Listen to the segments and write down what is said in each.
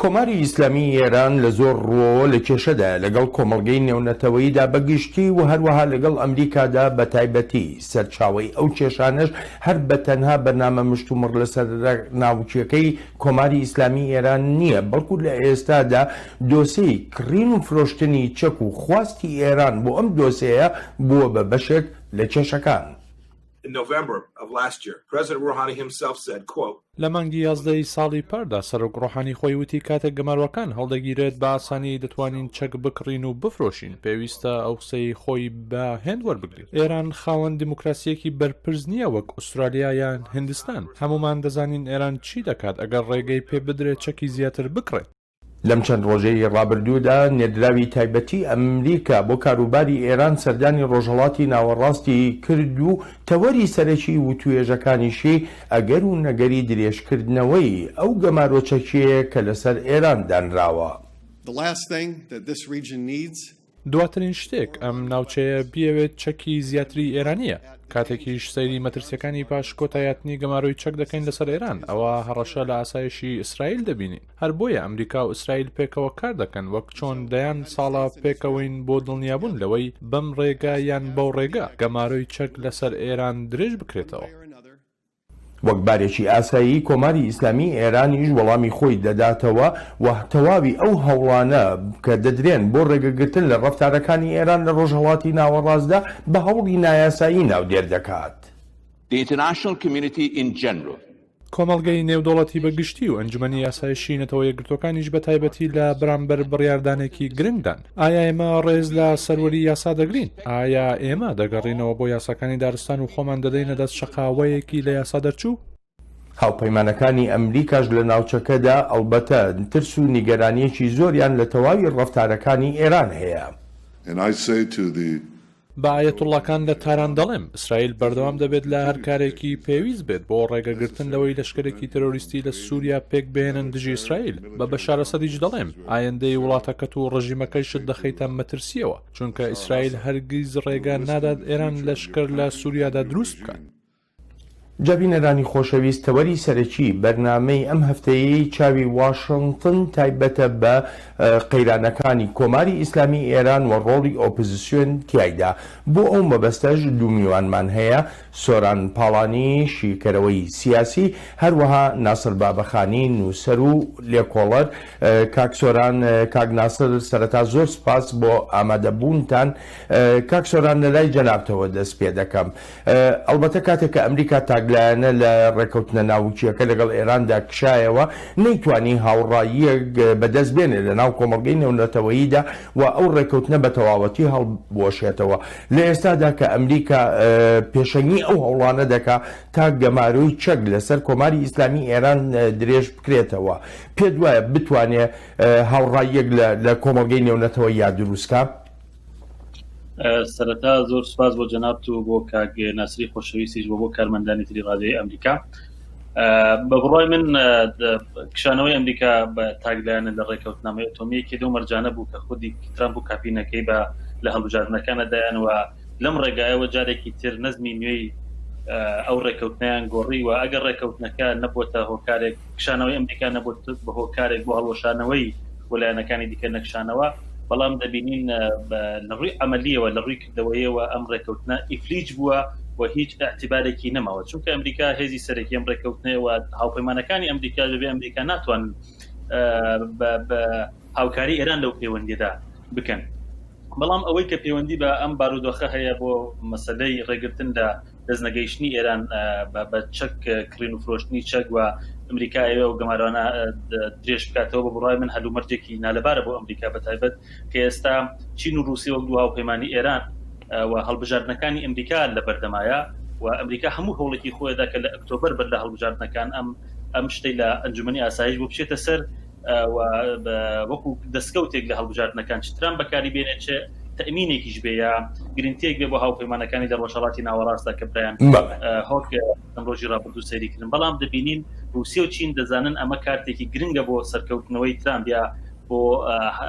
کۆماری ئیسلامی ئێران لە زۆر ڕۆ لە کێشەدا لەگەڵ کۆمەڵگەی نێونەتەوەییدا بەگشتی و هەروەها لەگەڵ ئەمریکادا بە تایبەتی سەرچاوەی ئەو کێشانش هەر بە تەنها بەرنامە مشتومڕ لەسەر ناوچیەکەی کۆماری ئیسلامی ئێران نییە، بەڵکو لە ئێستادا دۆسەی کڕین و فرۆشتنی چەک و خواستی ئێران بۆ ئەم دۆسەیە بووە بە بەشێک لە کێشەکان. In November of last year, President Rouhani himself said, quote, لە مانگی 11 ساڵی پاردا سەرۆک ڕۆحانی خۆی وتی کاتێک گەماروەکان هەڵدەگیرێت بە ئاسانی دەتوانین چەک بکڕین و بفرۆشین، پێویستە ئەو قسەی خۆی بە هێند وەربگرێت. ئێران خاوەن دیموکراسیەکی بەرپرس نییە وەک ئوسترالیا یان هندستان. هەمومان دەزانین ئێران چی دەکات ئەگەر ڕێگەی پێ بدرێت چەکی زیاتر بکڕێت. لەم چەند ڕۆژەی ڕابردوودا نێردراوی تایبەتی ئەمریکا بۆ کاروباری ئێران سەردانی ڕۆژهەڵاتی ناوەڕاستی کرد و تەوەری سەرەکی و توێژەکانیشی ئەگەر و نەگەری درێژکردنەوەی ئەو گەمارۆچەکیە کە لەسەر ئێران دانراوە. دواترین شتێک ئەم ناوچەیە بیەوێت چەکی زیاتری ئێرانیە. کاتێکیش سەیری مەترسیەکانی پاش کۆتایەتنی گەماروی چەک دەکەین لەسەر ئێران، ئەوە هەڕەشە لە ئاسایشی ئیسرائیل دەبینین. هەر بۆیە ئەمریکا و ئیسرائیل پێکەوە کار دەکەن وەک چۆن دەیان ساڵە پێکەوەین بۆ دڵنیابوون لەوەی بەم ڕێگا یان بەو ڕێگا گەماروی چەک لەسەر ئێران درێژ بکرێتەوە. وەک بارێکی ئاسایی کۆماری ئیسلامی ئێرانیش وەڵامی خۆی دەداتەوە و تەواوی ئەو هەوڵانە کە دەدرێن بۆ ڕێگەگرتن لە ڕەفتارەکانی ئێران لە ڕۆژهەڵاتی ناوەڕاستدا بە هەوڵی نایاسایی ناودێر دەکات. کۆمەڵگەی نێودوڵەتی بەگشتی و ئەنجومەنی یاسایشی نەتەوە یەکگرتوەکانیش بە تایبەتی لە بەرامبەر بڕیاردانێکی گرنگدان. ئایا ئێمە ڕێز لە سەروەری یاسا دەگرین؟ ئایا ئێمە دەگەڕینەوە بۆ یاساکانی دارستان و خۆمان دەدەینە دەست شەقاوەیەکی لە یاسا دەرچوو؟ هاوپەیمانەکانی ئەمریکاش لە ناوچەکەدا ئەڵبەتە ترس و نیگەرانیەکی زۆریان لە تەواوی ڕەفتارەکانی ئێران هەیە. بە ئایەتوڵڵاکان لە تاران دەڵێم ئیسرائیل بەردەوام دەبێت لە هەر کارێکی پێویست بێت بۆ ڕێگەگرتن لەوەی لەشکرێکی تەرۆریستی لە سووریا پێک بهێنن دژی ئیسرائیل. بە بەشار ئەسەدیش دەڵێم ئایندەی وڵاتەکەت و ڕژیمەکەیشت دەخەیتە مەترسیەوە، چونکە ئیسرائیل هەرگیز ڕێگە نادات ئێران لەشکر لە سووریادا دروست بکات. جابینەرانی خۆشەویست تەوەری سەرەکی بەرنامەی ئەم هەفتەیەی چاوی واشنگتن تایبەتە بە قەیرانەکانی کۆماری ئیسلامی ئێران و ڕۆڵی ئۆپزسیۆن تیایدا. بۆ ئەو مەبەستەش دوو میوانمان هەیە، سۆران پاڵانی شیکەرەوەی سیاسی، هەروەها ناسر بابەخانی نووسەر و لێکۆڵەر. کاک سۆران، کاک ناسر، سەرەتا زۆر سپاس بۆ ئامادەبوونتان. کاک سۆران لەلای جەنابتەوە دەست پێ دەکەم. ئەڵبەتە کاتێک کە ئەمریکا تاگلایەنە لە ڕێکەوتنە ناوچیەکە لەگەڵ ئێراندا کشایەوە نەیتوانی هاوڕاییەک بەدەست بێنێت لە ناو کۆمەڵگەی نێونەتەوەییدا و ئەو ڕێکەوتنە بە تەواوەتی هەڵبوەشێتەوە. لە ئێستادا کە ئەمریکا پێشەنگی ئەو هەوڵانە دەکا تا گەماروی چەک لەسەر کۆماری ئیسلامی ئێران درێژ بکرێتەوە، پێت وایە بتوانێت هاوڕاییەک لە کۆمەڵگەی نێونەتەوەییدا دروستکە؟ سەرەتا زۆر سپاس بۆ جەنابت و بۆ کاک ناسری خۆشەویستیش بۆ کارمەندانی تری ڕادیۆی ئەمریکا. بە بڕای من کشانەوەی ئەمریکا بە تاگلایەنە لە ڕێکەوتنامەی ئەتۆمیەکی دو مەرجانە بوو کە خودی ترامپ و کابینەکەی بە لە هەڵبژاردنەکانەدایان و لەم ڕێگایەوە جارێکی تر نەزمی نوێی ئەو ڕێکەوتنیان گۆڕی و ئەگەر ڕێکەوتنەکە نەبووتە هۆکارێک کشانەوەی ئەمریکا نەبووت بە هۆکارێک بۆ هەڵوەشانەوەی وەلایەنەکانی دیکە نەکشانەوە، بەڵام دەبینین لە ڕووی ئەمەلیەوە لە ڕووی کردەوەیەوە ئەم ڕێکەوتنە ئیفلیج بووە و هیچ اعتیبارێکی نەماوە، چونکە ئەمریکا هێزی سەرەکی ئەم ڕێکەوتنەوە هاوپەیمانەکانی ئەمریکا بەبێ ئەمریکا ناتوانن بە هاوکاری ئێران لەو پەیوەندیدا بکەن. بەڵام ئەوەی کە پەیوەندی بە ئەم بارودۆخە هەیە بۆ مەسەلەی ڕێگرتن لە دەستنەگەیشتنی ئێران بە چەک کڕین و فرۆشتنی چەک و ئەمریکا ئەوێ و گەمارانە درێژ بکاتەوە، بە بڕای من هەلومەرجێکی نالەبارە بۆ ئەمریکا بەتایبەت کە ئێستا چین و رووسیا وەک دوو هاوپەیمانی ئێران و هەڵبژاردنەکانی ئەمریکا لە بەردەمایە و ئەمریکا هەموو هەوڵێکی خۆیدا کە لە ئۆکتۆبەر بەر لە هەڵبژاردنەکان ئەم شتەی لە ئەنجومەنی ئاسایش بۆ بچێتە سەر و وەکو دەستکەوتێک لە هەڵبژاردنەکان چتران بەکاری بێنێت چێ تەمینێکیش بێ یا گرنگتێک بێ بۆ هاوپەیمانەکانی لە ڕۆژهەڵاتی ناوەڕاستدا کە برایان هۆک ئەم ڕۆژی ڕابردوو سەیریکردن. بەڵام دەبینین رووسیا و چین دەزانن ئەمە کارتێکی گرنگە بۆ سەرکەوتنەوەی ترامپ یا بۆ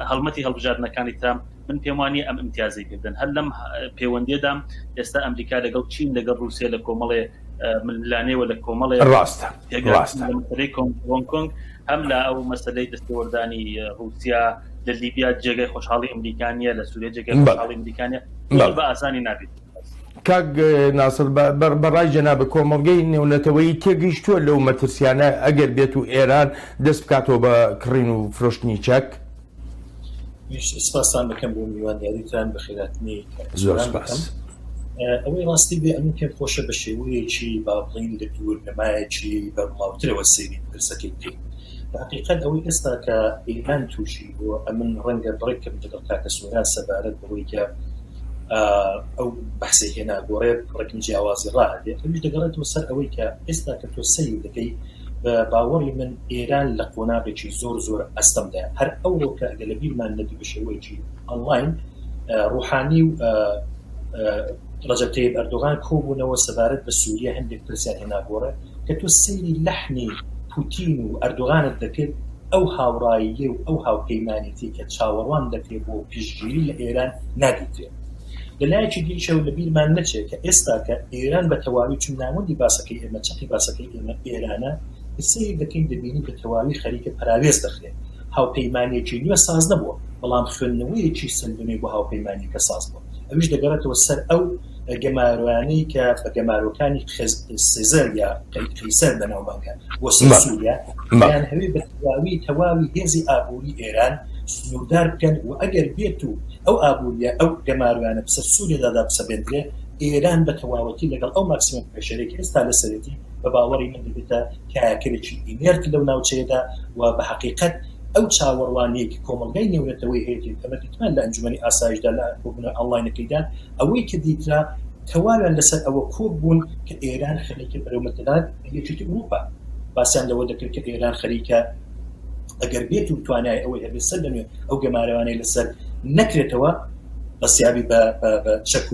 هەڵمەتی هەڵبژاردنەکانی ترامپ. من پێم وانیە ئەم ئیمتیازی کردن هەر لەم پەیوەندیەدا ئێستا ئەمریکا لەگەڵ چین لەگەڵ رووسیا لە کۆمەڵێ من لانەوە لە کۆمەڵێ ڕاستە هۆنگ کۆنگ هەم لە ئەو مەسەلەی دەستێوەردانی رووسیا لە لیبیا جێگەی خۆشحاڵی ئەمریکانیە لە سووریا جێگەی خۆشحاڵی ئەمریکانیە بە ئاسانی نابێت. کاک ناسر بەڕای جەنابە کۆمەڵگەی نێونەتەوەی تێگەیشتووە لەو مەترسیانە ئەگەر بێت و ئێران دەست بکاتەوە بە کڕین و فرۆشتنی چەک؟ سپاسان بکەم بۆ میوانداریتان بە خێراتنی زۆر سپاس. ئەوەی ڕاستی بێ ئەمن پێم خۆشە بە شێوەیەکی با بڵین لە دوورنەمایەکی بەرڵاوترەوە سێری پرسەکەی بکەین. حقیقت ئەوەی ئێستا کە ئێران تووشی بۆ ئەمن ڕەنگە بڕێکم لەگەڵ کاکە سووران سەبارەت بەوەی کە ئەو بەحسەی هێنا گۆڕێ ڕێکم جیاوازی ڕاهاتێ ئەویش دەگەڕێتەوە سەر ئەوەی کە ئێستا کە تۆ سەیر دەکەی بە باوەڕی من ئێران لە قۆناغێکی زۆر ئەستەمدایە هەر ئەوڕۆ کە ئەگە لە بیرمان نەبی بە شێوەیەکی ئۆنلاین ڕوحانی و ڕەجەب تەیب ئەردۆغان کۆبوونەوە سەبارەت بە سووریا هەندێک پرسیار هێنا گۆڕێ کە تۆ سەیری لەحنی پوتین و ئەردۆغانت دەکرد ئەو هاوڕاییە و ئەو هاوپەیمانێتی کە چاوەڕوان دەکرێت بۆ پشتگیری لە ئێران نادیترێت. لەلایەکی دیشەوە لە بیرمان نەچێت کە ئێستا کە ئێران بە تەواوی چون ناوەندی باسەکەی ئێمە چەقی باسەکەی ئێمە ئێرانە سەیر دەکەین دەبینی بە تەواوی خەریکە پراوێز دەخرێت هاوپەیمانێکی نوێ ساز نەبووە بەڵام خوێندنەوەیەکی سندومی بۆ هاوپەیمانێکە ساز بووە. ئەویش دەگەڕێتەوە سەر ئەو گەماروانەی کە بە گەمارۆکانی سێزەر یا قەیسەر بەناوبانگە بۆ سووریا یان هەوێ بە تەواوی هێزی ئابووری ئێران سنووردار بکەن و ئەگەر بێت و ئەو ئابووریە ئەو گەماروانە بسەر سووریادادا بسەبێنرێ ئێران بە تەواوەتی لەگەڵ ئەو ماکسیمەم پێشەرێکی ئێستا لەسەرەتی بە باوەڕی من دەبێتە کایاکرێکی ئینێرت لەو ناوچەیەدا و بە حەقیقەت ئەو چاوەڕوانەیەکی کۆمەڵگەی نێونەتەوەی هەیەی ئەمەتمان لە ئەنجومەنی ئاسایشدا لە کۆبوونە ئەڵلاینەکەیدا ئەوەی کە دیترا تەواویان لەسەر ئەوە کۆب بوون کە ئێران خەریکە بەرەومەتدان یەکێتی ئوروپا باسییان لەوە دەکرد کە ئێران خەریکە ئەگەر بێت و توانای ئەوەی هەبێت سەر دەمێت ئەو گەمارەوانەی لەسەر نەکرێتەوە بەسیابی بە چەک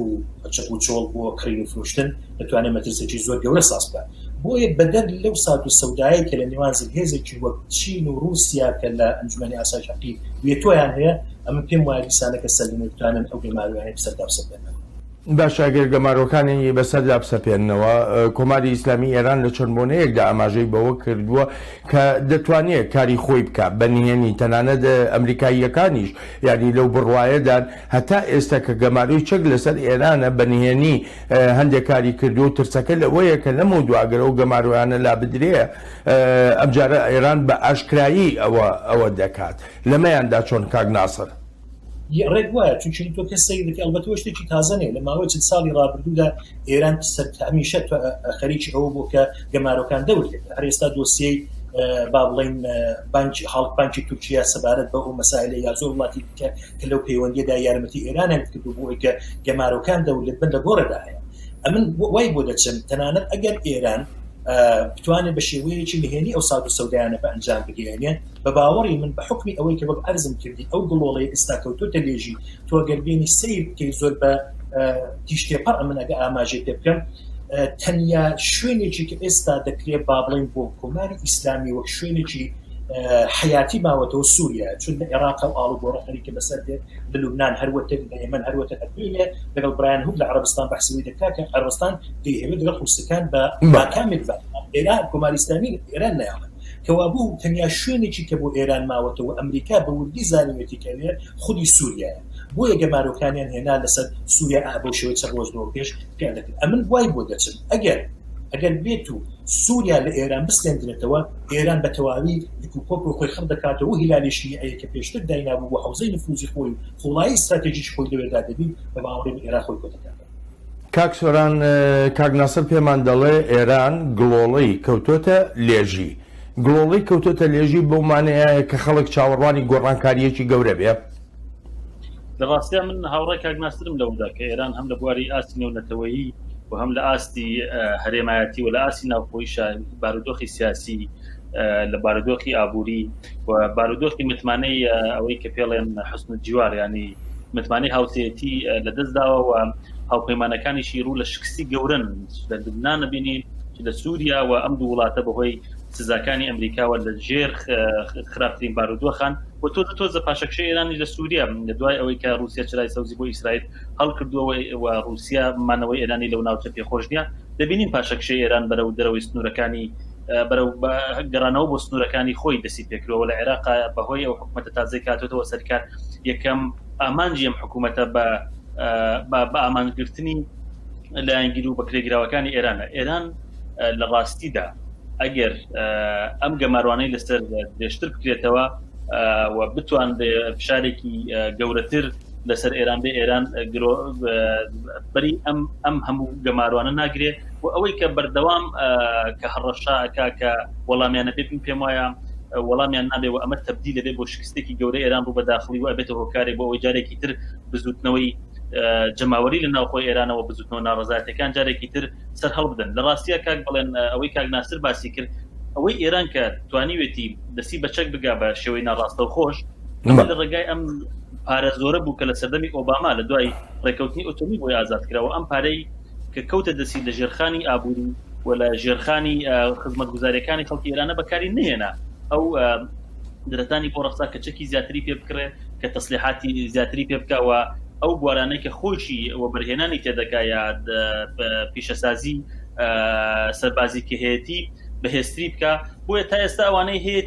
و چۆڵ بۆ کڕین و فرۆشتن دەتوانێت مەترسێکی زۆر گەورە ساز بکات. بۆیە بەدەر لەو سات و سەودایی کە لە نێوان هێزێکی وەک چین و رووسیا کە لە ئەنجومەنی ئاسایشی وێتۆیان هەیە ئەمە پێم وایە دیسانەکە سەردەمێت بتوانن ئەو گەمارەوانەی بەسەردا بسەپێنن. باش ئەگەر گەمارۆکانی بەسەردا بسەپێننەوە کۆماری ئیسلامی ئێران لە چەندبوونەیەکدا ئاماژەی بەوە کردووە کە دەتوانێت کاری خۆی بکات بەنهێنی تەنانەت ئەمریکاییەکانیش یعنی لەو بڕوایەدان هەتا ئێستا کە گەماروی چەک لەسەر ئێرانە بەنهێنی هەندێک کاری کردو ترسەکە لەوەیە کە لەمە دواگەر ئەو گەمارویانە لا بدرێ ئەمجارە ئێران بە ئاشکرایی ئەوە دەکات لەمەیاندا چۆن کاک ناسر ڕێک وایە چونچ تۆ کەسەی دەکە ئەلبەتەوە شتێکی تازەنێ لە ماوەی چەند ساڵی ڕابردوودا ئێران هەمیشە خەریکی ئەوە بوو کە گەمارۆکان دەورێت هەر ئێستا دۆسیەی با بڵێن بانکی تورکیا سەبارەت بە ئەو مەسائلە یا زۆر وڵاتی بکە کە لەو پەیوەندیدا یارمەتی ئێرانیان کردو بۆی کە گەمارۆکان دەولێت بن لە گۆڕەدا هەیە. ئەمن وای بۆ دەچم تەنانەت ئەگەر ئێران بتوانێت بە شێوەیەکی نهێنی ئەو سات و سەودایانە بە ئەنجام بگەێنێت بە باوەڕی من بە حکمی ئەوەی کە وەک ئەرزم کردی ئەو گڵۆڵەی ئێستا کەوتۆتە لێژی تۆ گەربێنی سیر بکەی زۆر بە تیشتێپەڕ من ئەگە ئاماژێ پێ بکەم تەنیا شوێنێکی کە ئێستا دەکرێت با بڵێن بۆ کۆماری ئیسلامی وەک شوێنێکی حیاتی ماوەتەوە سووریا چون لە عێراق و ئاڵوگۆڕە خەریکە بەسەر دێت لە لوبنان هەروەتە لە یەمەن هەروەتە هەربێنێ لەگەڵ برایان هوب لە عەرەبستان بەحسەوەی دەکات کە عەرەبستان دەیهەوێت لەگەڵ حوسەکان بە ماکامێک بات ئێران کۆماری ئیسلامی ئێران نایڵێت کەوابوو تەنیا شوێنێکی کە بۆ ئێران ماوەتەوە ئەمریکا بە وردی زانیوێتی کەوێ خودی سووریایە بۆیە گەمارۆکانیان هێنا لەسەر سووریا بۆ شێوەی چەند ڕۆژ پێش پێ دەکرد. ئەمن وای بۆ دەچن ئەگەر بێت و سووریا لە ئێران بستێنرێتەوە ئێران بە تەواوی پۆپ خۆی خەڵ دەکاتەوە هیلالی شیعەیە کە پێشتر داینابوو بۆ حوزەی نفوزی خۆی خۆڵایی استراتێژیش خۆی لەوێدا دەبین بە باوەڕی ئێران خۆی کۆ دەکات. کاک سۆران کاک ناسر پێمان دەڵێ ئێران گڵۆڵەی کەوتۆتە لێژی گڵۆڵەی کەوتۆتە لێژی بەومانەیە کە خەڵک چاوەڕوانی گۆڕانکاریەکی گەورە بێ. لە ڕاستیە من هاوڕێ کاک ناسرم لەوەدا کە ئێران هەم لە بواری ئاستی نێونەتەوەیی و هەم لە ئاستی هەرێمایەتی و لە ئاستی ناوخۆیی بارودۆخی سیاسی لە بارودۆخی ئابووری و بارودۆخی متمانەی ئەوەی کە پێڵێن حسن جیوار ینی متمانەی هاوسەیەتی لەدەستداوە و هاوپەیمانەکانیشی ڕوو لە شکستی گەورن لە لوبنان نبینین لە سووریا و ئەم دوو وڵاتە بەهۆی سزاکانی ئەمریکاوە لە ژێر خراپترین بارودۆخان و تۆزە پاشەکشەی ئێرانی لە سووریا لە دوای ئەوەی کە رووسیا چرای سەوزی بۆ ئیسرائیل هەڵکردووە و رووسیا مانەوەی ئێرانی لەو ناوچە پێخۆش نیە دەبینین پاشەکشەی ئێران بەرەو دەرەوەی سنوورەکانی بەرەو گەڕانەوە بۆ سنوورەکانی خۆی دەستی پێکرەوە لە عێراق بەهۆی ئەو حکوومەتە تازەی کاتۆتەوە سەرکار یەکەم ئامانجی ئەم حکوومەتە بە ئامانگرتنی لایەنگیر و بەکرێگراوەکانی ئێرانە. ئێران لە ڕاستیدا ئەگەر ئەم گەماروانەی لەسەر درێژتر بکرێتەوە و بتوان فشارێکی گەورەتر لەسەر ئێران بێ، ئێران بەری ئەم هەموو گەماروانە ناگرێت و ئەوەی کە بەردەوام کە هەڕەشاکە کە وەڵامیانە پێم وایە وەڵامیان نابێ و ئەمە تەبدیل دەبێت بۆ شکستێکی گەورەی ئێران بوو بەداخلی و ئەبێتە هۆکارێک بۆ ئەوەی جارێکی تر بزوتنەوەی جەماوەری لە ناوخۆی ئێرانەوە بزوتنەوە ناڕەزایەتەکان جارێکی تر سەر هەڵ بدەن. لە ڕاستیە کاک بڵێن ئەوەی کاک ناسر باسی کرد، ئەوەی ئێران کە توانیوێتی دەستی بە چەک بگا بە شێوەی ناڕاستە و خۆش لە ڕێگای ئەم پارە زۆرە بوو کە لە سەردەمی ئۆباما لە دوای ڕێکەوتنی ئۆتۆمی بۆی ئازاد کراوە، ئەم پارەی کە کەوتە دەستی لە ژێرخانی ئابووری و لە ژێرخانی خزمەتگوزاریەکانی خەڵکی ئێرانە بەکاری نهێنا ئەو درەتانی بۆ ڕەخسا کە چەکی زیاتری پێ بکرێ کە تەسلیحاتی زیاتری پێ بکەوە ئەو بوارانەی کە خۆشی وە بەرهێنانی تێدەکا یا پیشەسازی سەربازی کە هەیەی بەهێستری بکە بۆیە تا ئێستا ئەوانەی هەیەی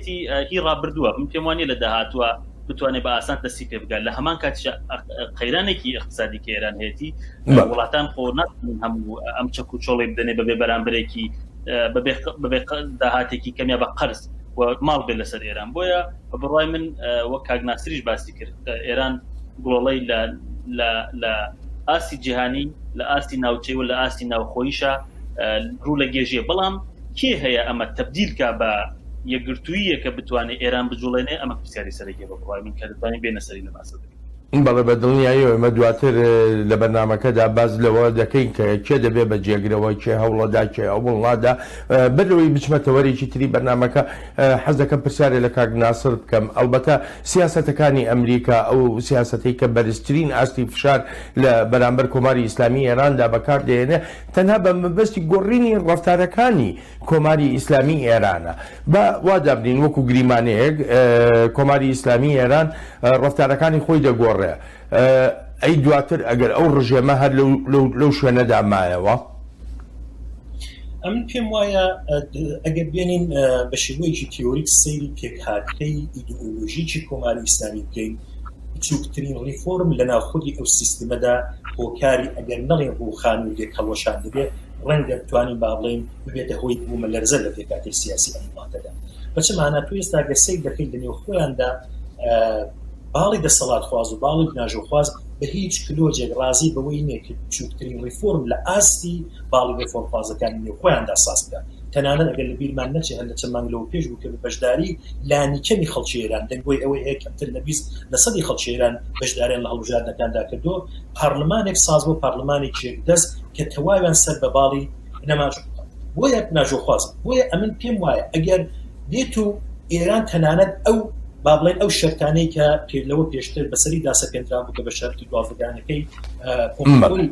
هی ڕابردووە من پێم وانێ لە داهاتووە بتوانێت بە ئاسان دەستی پێ بگات. لە هەمان کاتیش قەیرانێکی اقتصادی کە ئێران هەیەی وڵاتان خۆ ناتوانن هەموو ئەم چەک و چۆڵی بدەنێ بەبێ بەرامبرێکی بەبێ داهاتێکی کەمیا بە قەرز و ماڵ بێت لەسەر ئێران. بۆیە بڕای من وەک کاک ناسریش باسی کرد ئێران گوڵەڵەی لە ئاسی جیهانی لە ئاستی ناوچەی و لە ئاستی ناوخۆیشە ڕوو لە گێژیە، بەڵام کێ هەیە ئەمە تەبدیلکە بە یەکگرتوویە کە بتوانێت ئێران بجوڵێنێ ئەمە پرسیاری سەرەکیە بە بڕای من کە دەتوانین بێنە سەری لە باسە دەکەین. بەڵێ بە دڵنیاییەوە ئێمە دواتر لە بەرنامەکەدا باز لەوە دەکەین کە کێ دەبێت بە جێگرەوە کێ هەوڵەدا کێ هەوڵنادا بەرەوەی بچمەتەوەرێکی تری بەرنامەکە حەز دەکەم پرسیارێ لە کاک ناسر بکەم. ئەلبەتە سیاسەتەکانی ئەمریکا ئەو سیاسەتەی کە بەرزترین ئاستی فشار لە بەرامبەر کۆماری ئیسلامی ئێراندا بەکاردێنێ تەنها بە مەبەستی گۆڕینی ڕەفتارەکانی کۆماری ئیسلامی ئێرانە. بە وادابنین وەکو گریمانەیەک کۆماری ئیسلامی ئێران ڕەفتارەکانی خۆی دەگۆڕ ئەی دواتر ئەگەر ئەو ڕژێمە هەر لەو شوێنەدا مایەوە ئەمن پێم وایە ئەگەر بێنین بە شێوەیەکی تیۆریک سەیری پێکهاتەی ئیدئۆلۆژیکی کۆماری ئیسلامی بکەین بچووکترین ڕیفۆرم لە ناوخۆی ئەو سیستمەدا هۆکاری ئەگەر نەڵێن ڕووخان و لێکەڵۆشان دەبێت ڕەنگە بتوانین با بڵێن ببێتە هۆی بوومە لەرزە لە پێکهاتەی سیاسی ئەم وڵاتەدا. بەچ مانە تو ئێستا ئەگەر سەیر دەکەیت لە نێو خۆیاندا باڵی دەسەڵات خواز و باڵی بناژۆخواز بە هیچ کلۆجێک ڕازی بەوەی نییە کە بچووکترین ڕیفۆرم لە ئاستی باڵی ڕێفۆرمخوازەکانی نێو خۆیاندا ساز بکات. تەنانەت ئەگەر لە بیرمان نەچێت هەر لە چەند مانگ لەوە پێش بوو کە بەشداری لانیکەمی خەڵکی ئێران دەنگۆی ئەوەی هەیە کەمتر لە 20% خەڵکی ئێران بەشداریان لە هەڵبژاردنەکاندا کردو پارلمانێک ساز بۆ پارلمانێکی یەکدەست کە تەواویان سەر بە باڵی نەماژۆ بۆیە ناژۆخواز. بۆیە ئەمن پێم وایە ئەگەر بێت و ئێران تەنانەت ئەو با بڵێن ئەو شەرتانەی کە پێلەوە پێشتر بەسەری داسەپێنرا بوو کە بە شەرتی دوازدەگانەکەی کۆمپۆی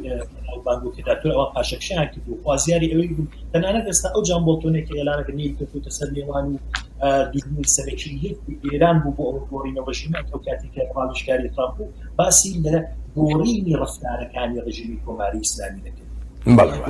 بانگۆکەداتۆر ئەوە پاشەکشیان کرد و خوازیاری ئەوەی بوو تەنانەت ئێستا ئەو جانبۆڵتۆنێک کە ئێلانەکە نیکردوتە سەر لێوان و دوژمنی سەرەکی ئێران بوو بۆ ئەوە گۆڕینەوە ڕژیمە ئەو کاتی کە ڕاویشکاری ترامپ بوو باسی لە گۆڕینی ڕەفتارەکانی ڕژیمی کۆماری ئیسلامی دەکرد.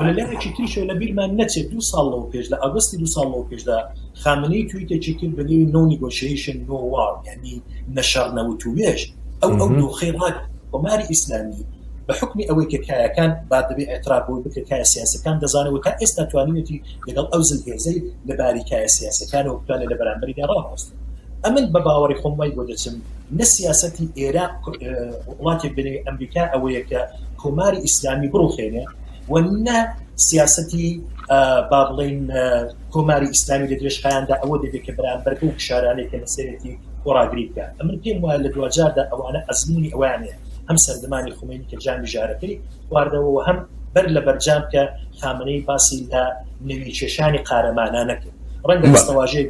لەلایەکی تریشەوە لە بیرمان نەچێت 2 ساڵ لەوە پێش لە ئاگۆستی 2 ساڵ لەوە پێشدا خامنەی تویتێکی کرد بە نێوی نو نیگۆشیشن نو وار یعنی نەشارنەوتوێژ ئەو دۆخەی ڕاک کۆماری ئیسلامی بە حکمی ئەوەی کە کایەکان با دەبێ ئێتراف بۆ بکرێت کایە سیاسەکان دەزانەوە تا ئێستا توانێتی لەگەڵ ئەو زلهێزەی لەباری کایە سیاسەکانەوە بتوانێت لە بەرامبەریدا ڕاهەڵەستێت. ئەمن بە باوەڕی خۆم وای بۆ دەچم نە سیاسەتی ئێران وڵاتێک بنێوی ئەمریکا ئەوەیە کە کۆماری ئیسلامی بڕوخێنێ وەنە سیاسەتی با بڵێن کۆماری ئیسلامی لە درێژخایاندا ئەوە دەبێت کە بەرامبەر و کشارانێک کە لەسەرەتی خۆڕاگری بکات. ئەمن پێم وایە لە دوجاردا ئەوانە ئەزمموی ئەوانەیە هەم سەردەمانی خومینی کە جامی ژارەکەی خواردەوە هەم بەر لە بەرجام کە خامنەی باسی لە نەوی کێشانی قارەمانانە کرد. ڕەنگە دەستەواژەیە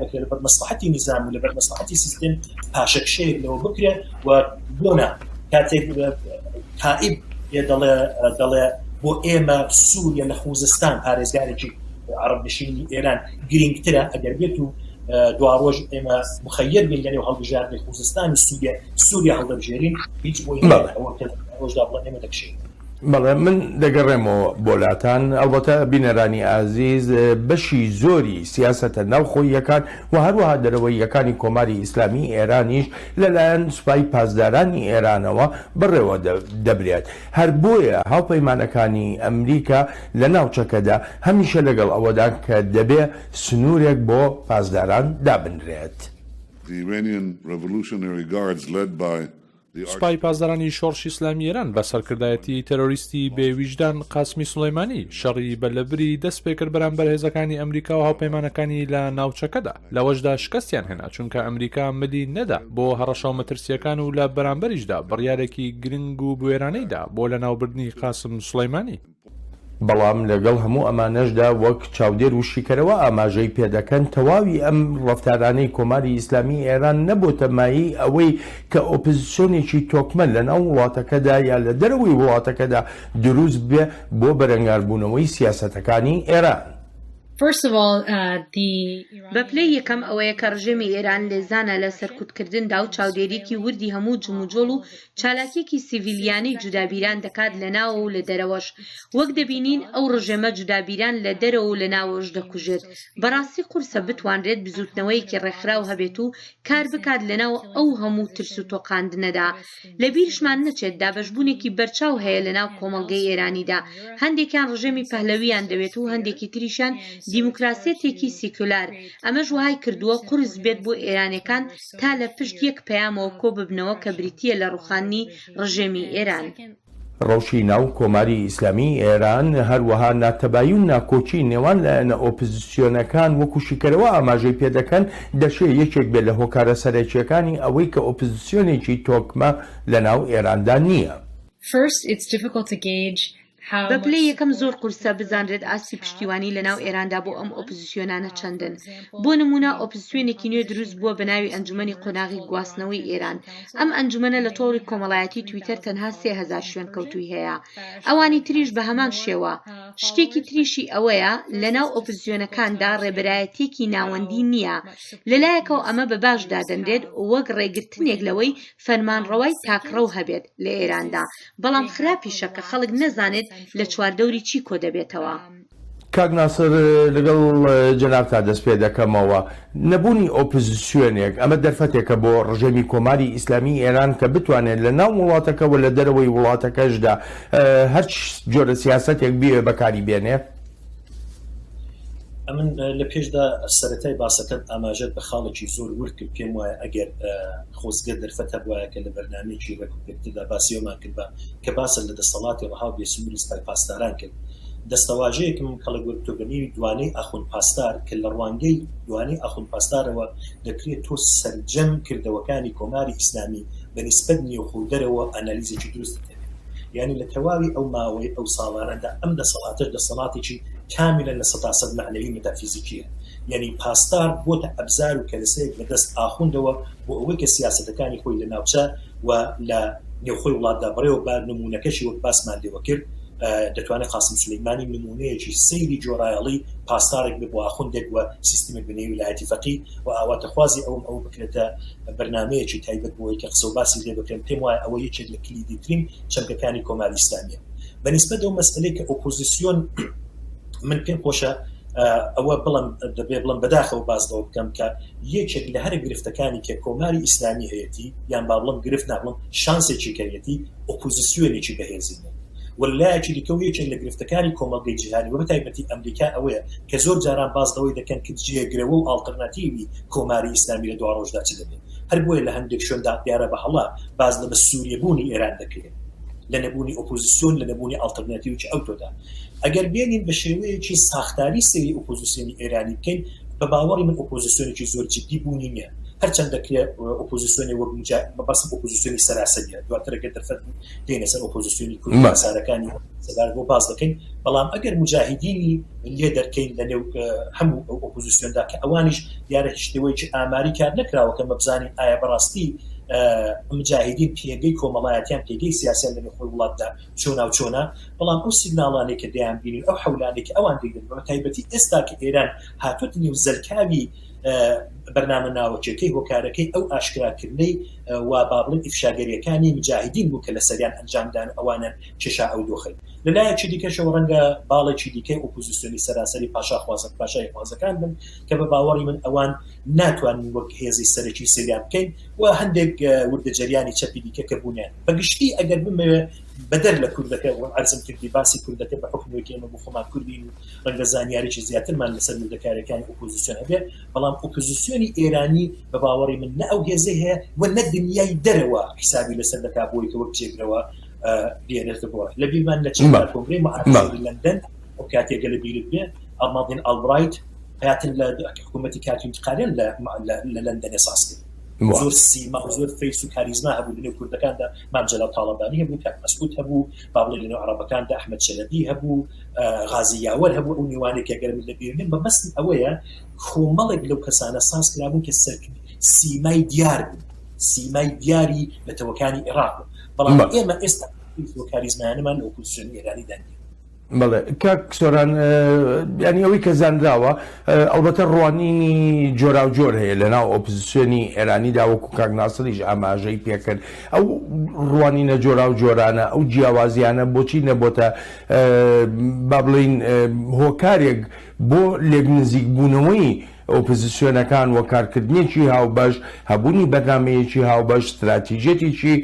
بکرێت لەبەر مەسلحەتی نیزام و لەبەر مەسلحەتی سیستم پاشەکشەیەک لەوە بکرێت و بۆنا کاتێک تائب دەڵێ بۆ ئێمە سووریا لە خوزستان پارێزگارێکی عەرەبنشینی ئێران گرنگترە ئەگەر بێت و دوا ڕۆژ ئێمە مخەیر بین لەنێو هەڵبژاردنی خوزستان و سووریا هەڵدەبژێرین هیچ بۆی ڕۆژدا بڵێن ئێمە دەکشێت. بەڵێ من دەگەڕێمەوە بۆلاتان ئەڵبەتە بینەرانی ئازیز بەشی زۆری سیاسەتە ناوخۆییەکان و هەروەها دەرەوەییەکانی کۆماری ئیسلامی ئێرانیش لەلایەن سوپای پاسدارانی ئێرانەوە بڕێوە دەبرێت هەر بۆیە هاوپەیمانەکانی ئەمریکا لە ناوچەکەدا هەمیشە لەگەڵ ئەوەدا کە دەبێ سنوورێک بۆ پاسداران دابنرێت. سوپای پاسدارانی شۆڕشی ئیسلامی ئێران بە سەرکردایەتی تەرۆریستی بێویژدان قاسمی سولەیمانی شەڕی بەلەبری دەست پێکرد بەرامبەر هێزەکانی ئەمریکا و هاوپەیمانەکانی لە ناوچەکەدا لەوەشدا شکستیان هێنا چونکە ئەمریکا ملی نەدا بۆ هەڕەشە و مەترسیەکان و لە بەرامبەریشدا بڕیارێکی گرنگ و بوێرانەیدا بۆ لە ناوبردنی قاسم سولەیمانی. بەڵام لەگەڵ هەموو ئەمانەشدا وەک چاودێر و شیکەرەوە ئاماژەی پێدەکەن تەواوی ئەم ڕەفتارانەی کۆماری ئیسلامی ئێران نەبووتە مایی ئەوەی کە ئۆپزسیۆنێکی تۆکمە لە ناو وڵاتەکەدا یا لە دەرەوەی وڵاتەکەدا دروست بێ بۆ بەرەنگاربوونەوەی سیاسەتەکانی ئێران. بە پلەی یەکەم ئەوەیە کە ڕژێمی ئێران لێزانە لە سەرکوتکردندا و چاودێریکی وردی هەموو جموجۆڵ و چالاکیەکی سیڤیلیانەی جودابیران دەکات لە ناوە و لە دەرەوەش وەک دەبینین ئەو ڕژێمە جودابیران لە دەرەوە و لە ناوەش دەکوژێت بەڕاستی قورسە بتوانرێت بزوتنەوەیکی ڕێکخراو هەبێت و کار بکات لەناو ئەو هەموو ترس و تۆقاندنەدا لە بیرشمان نەچێت دابەشبوونێکی بەرچاو هەیە لەناو کۆمەڵگەی ئێرانیدا هەندێکیان ڕژێمی پەهلەویان دەوێت و هەندێکی تریشان دیموکراسێتێکی سیکولار ئەمەش وهای کردووە قورس بێت بۆ ئێرانەکان تا لە پشت یەک پەیامەوە کۆ ببنەوە کە بریتیە لە ڕوخانی ڕژێمی ئێران. ڕەوشی ناو کۆماری ئیسلامی ئێران هەروەها ناتەبایی و ناکۆچی نێوان لە ئۆپزسیۆنەکان وەکو شیکەرەوە ئاماژەی پێدەکەن دەشێت یەکێک بێت لە هۆکارە سەرەکیەکانی ئەوەی کە ئۆپزسیۆنێکی تۆکمە لە ناو ئێراندا نییە. بە پلەی یەکەم زۆر قورسە بزانرێت ئاسی پشتیوانی لە ناو ئێراندا بۆ ئەم ئۆپزسیۆنانە چەندن بۆ نمونە ئۆپزسیۆنێکی نوێ دروست بووە بە ناوی ئەنجومەنی قۆناغی گواستنەوەی ئێران ئەم ئەنجومەنە لە تۆڕی کۆمەڵایەتی تویتەر تەنها 3000 شوێن کەوتووی هەیە ئەوانی تریش بە هەمان شێوە شتێکی تریشی ئەوەیە لە ناو ئۆپزسیۆنەکاندا ڕێبەرایەتێکی ناوەندی نییە لەلایەکەوە ئەمە بە باش دادەنرێت وەک ڕێگرتنێک لەوەی فەرمانڕەوای تاکڕەو هەبێت لە ئێراندا بەڵام خراپیشە کە خەڵک نەزانێت لە چواردەوری چی کۆ دەبێتەوە. کاک ناسر لەگەڵ جەناب تا دەست پێ دەکەمەوە نەبوونی ئۆپزسیۆنێک ئەمە دەرفەتێکە بۆ ڕژێمی کۆماری ئیسلامی ئێران کە بتوانێت لە ناو وڵاتەکەەوە لە دەرەوەی وڵاتەکەشدا هەر جۆرە سیاسەتێک بێ بەکاری بێنێ. ئەمن لە پێشدا سەرەتای باسەکەت ئاماژەت بە خاڵێکی زۆر ورد کرد پێم وایە ئەگەر خۆزگە دەرفەتە بواە کە لە بەرنامەیەکی ڕێکوپێکتدا باسیۆمان کرد بە کە باسە لە دەسەڵاتی ڕەهاو بێسنووری سوپای پاسداران کرد دەستەواژەیەکم کەڵک وەرتۆبنی دوانەی ئاخوند پاسدار کە لە ڕوانگەی دوانەی ئاخوند پاسدارەوە دەکرێت تۆ سەرجەم کردەوەکانی کۆماری ئیسلامی بە نیسبەت نێوخودەرەوە ئەنالیزێکی دروست دەکرێت یعنی لە تەواوی ئەو ماوەی ئەو ساڵانەدا ئەم دەسەڵاتە دەسەڵاتێکی کاملە لە 100% معنەوی مێتافیزیکیە یعنی پاسدار بۆتە ئەبزار و کەلەسەیەک بەدەست ئاخوندەوە بۆ ئەوەی کە سیاسەتەکانی خۆی لە ناوچە و لە نێوخۆی وڵاتدا بڕێوە با نمونونەکەشی وەک باسمان لێوە کرد دەتوانێت قاسم سولەیمانی نمونەیەکی سەیری جۆرایەڵی پاسدارێک بێ بۆ ئاخوندێک وە سیستمێک بنێوی ویلایەتی فەقیه و ئاواتەخوازی ئەو بکرێتە بەرنامەیەکی تایبەت بۆەوەی کە قسە و باسی لێ بکرێن پێم وایە ئەوە یەکێک لە کلیدیترین چەمکەکانی کۆماری ئیسلامیە بەنسبەت ئەو مەسئلەی کە ئۆپۆزیسیۆن من پێم خۆشە ئەوە دەبێ بڵم بەداخەوە بازەوە بکەم کە یەکێک لە هەر گرفتەکانی کە کۆماری ئیسلامی هەیەی یان با بڵم گرفت ناڵم شانسێکی کەریەتی ئۆپۆزیسیۆنێکی بەهێزینە وەلایەکی دیکە و یەکێک لە گرفتەکانی کۆمەڵگەی جیهانی وە بەتایبەتی ئەمریکا ئەوەیە کە زۆر جاران بازەوەی دەکەن کە جێگرەوە و ئالتەرناتیوی کۆماری ئیسلامی لە دوا ڕۆژدا چ دەبێت هەر بۆیە لە هەندێک شوێندا دیارە بە هەڵا باز لە بە سووریەبوونی ئێران دەکرێت لە نەبوونی ئۆپۆزیسیۆن لە نەبوونی ئالتەرناتیوی ئەوتۆدا ئەگەر بێنین بە شێوەیەکی ساختاری سەیری ئۆپۆزیسیۆنی ئێرانی بکەین بە باوەڕی من ئۆپۆزیسیۆنێکی زۆر جدی بوونی نییە هەرچەند دەکرێت ئۆپۆزیسیۆنی وەک بەبەسم ئۆپۆزیسیۆنی سەراسەریە دواترەکە دەرفەت دێنە سەر ئۆپۆزیسیۆنی کوردی سارەکانی سەبار بۆ باز دەکەین بەڵام ئەگەر مجاهیدینی لێ دەرکەین لە نێو هەموو ئۆپۆزیسیۆندا کە ئەوانیش دیارە شتەوەیکی ئاماری کار نەکراوە کە مەبزانین ئایا بەڕاستی مجاهدین پێگەی کۆمەڵایەتیان پێگەی سیاسیان لە نێوخۆی وڵاتدا چۆنا و چۆنا بەڵام ئەو سیگناڵانێک کە دەیان بینین ئەو حەولانێک ئەوان دەیدن بە تایبەتی ئێستا کە ئێران هاتووەتە نێو زەرکاوی بەرنامە ناوچەکەی هۆکارەکەی ئەو ئاشکراکردنەی وا بابڵن ئیفشاگەریەکانی مجاهدین بوو کە لە سەریان ئەنجامدان ئەوانە کێشا ئەو دۆخەی لەلایەکی دیکەشەوە ڕەنگە باڵێکی دیکەی ئۆپۆزیسیۆنی سەراسەری پاشای خوازەکان بن کە بە باوەڕی من ئەوان ناتوانن وەک هێزی سەرەکی سریان بکەین و هەندێک وردەجەریانی چەپی دیکە کە بوونیان بەگشتی ئەگەر بمەوێ بەدەر لە کوردەکە عەرزم کردی باسی کوردەکە بە حکمێکی ئێمە بۆ خۆمان کوردین و ڕەنگە زانیاریی زیاترمان لەسەر وردەکاریەکانی ئۆپۆزیسیۆن هەبێ بەڵام ئۆپۆزیسیۆنی ئێرانی بە باوەڕی من نە ئەو هێزەی هەیە و نە دنیای دەرەوە حسابی لەسەر دەکا بۆی کە وەک جێگرەوە بێنێتە بۆ لە بیرمان لە چین کۆنگرەی مەعارەفی لەندەن ئەو کاتێکە لە بیرت بێ ئەڵمادین ئەڵبرایت هاتن لە حکوومەتی کاتی انتقالیان لە لەندەن ئێساس کرد زۆر سیما زۆر فەیس و کاریزما هەبوو لەنێو کوردەکاندا مامجەلا تاڵەبانی هەبوو کاک مەسعود هەبوو بابڵێ لەنێو عەرەبەکاندا ئەحمەد شەلەبی هەبوو غازی یاوەر هەبوو ئەو میوانێک ئەگەر لە بیرن بە مەسم ئەوەیە کۆمەڵێک لەو کەسانە ساز کرابوون کە سیمای دیار بوون سیمای دیاری لە تەوەکانی عێراق بەڵام ئێمە ئێستا کاریزمانەمان لە ئۆپۆزیسیۆنی ئێرانی دەنگێ بەڵێ کاک سۆران ینی ئەوەی کە زانراوە ئەلبەتە ڕوانینی جۆرا و جۆر هەیە لە ناو ئۆپۆزیسیۆنی ئێرانیدا وەکو کاک ناسریش ئاماژەی پێکرد ئەو ڕوانینە جۆرا و جۆرانە ئەو جیاوازیانە بۆچی نەبۆتە با بڵین هۆکارێک بۆ لێک نزیک بوونەوەی ئۆپۆزیسیۆنەکان و کارکردنیەکی هاوبەش هەبوونی بەرنامەیەکی هاوبەش استراتیژێتێکی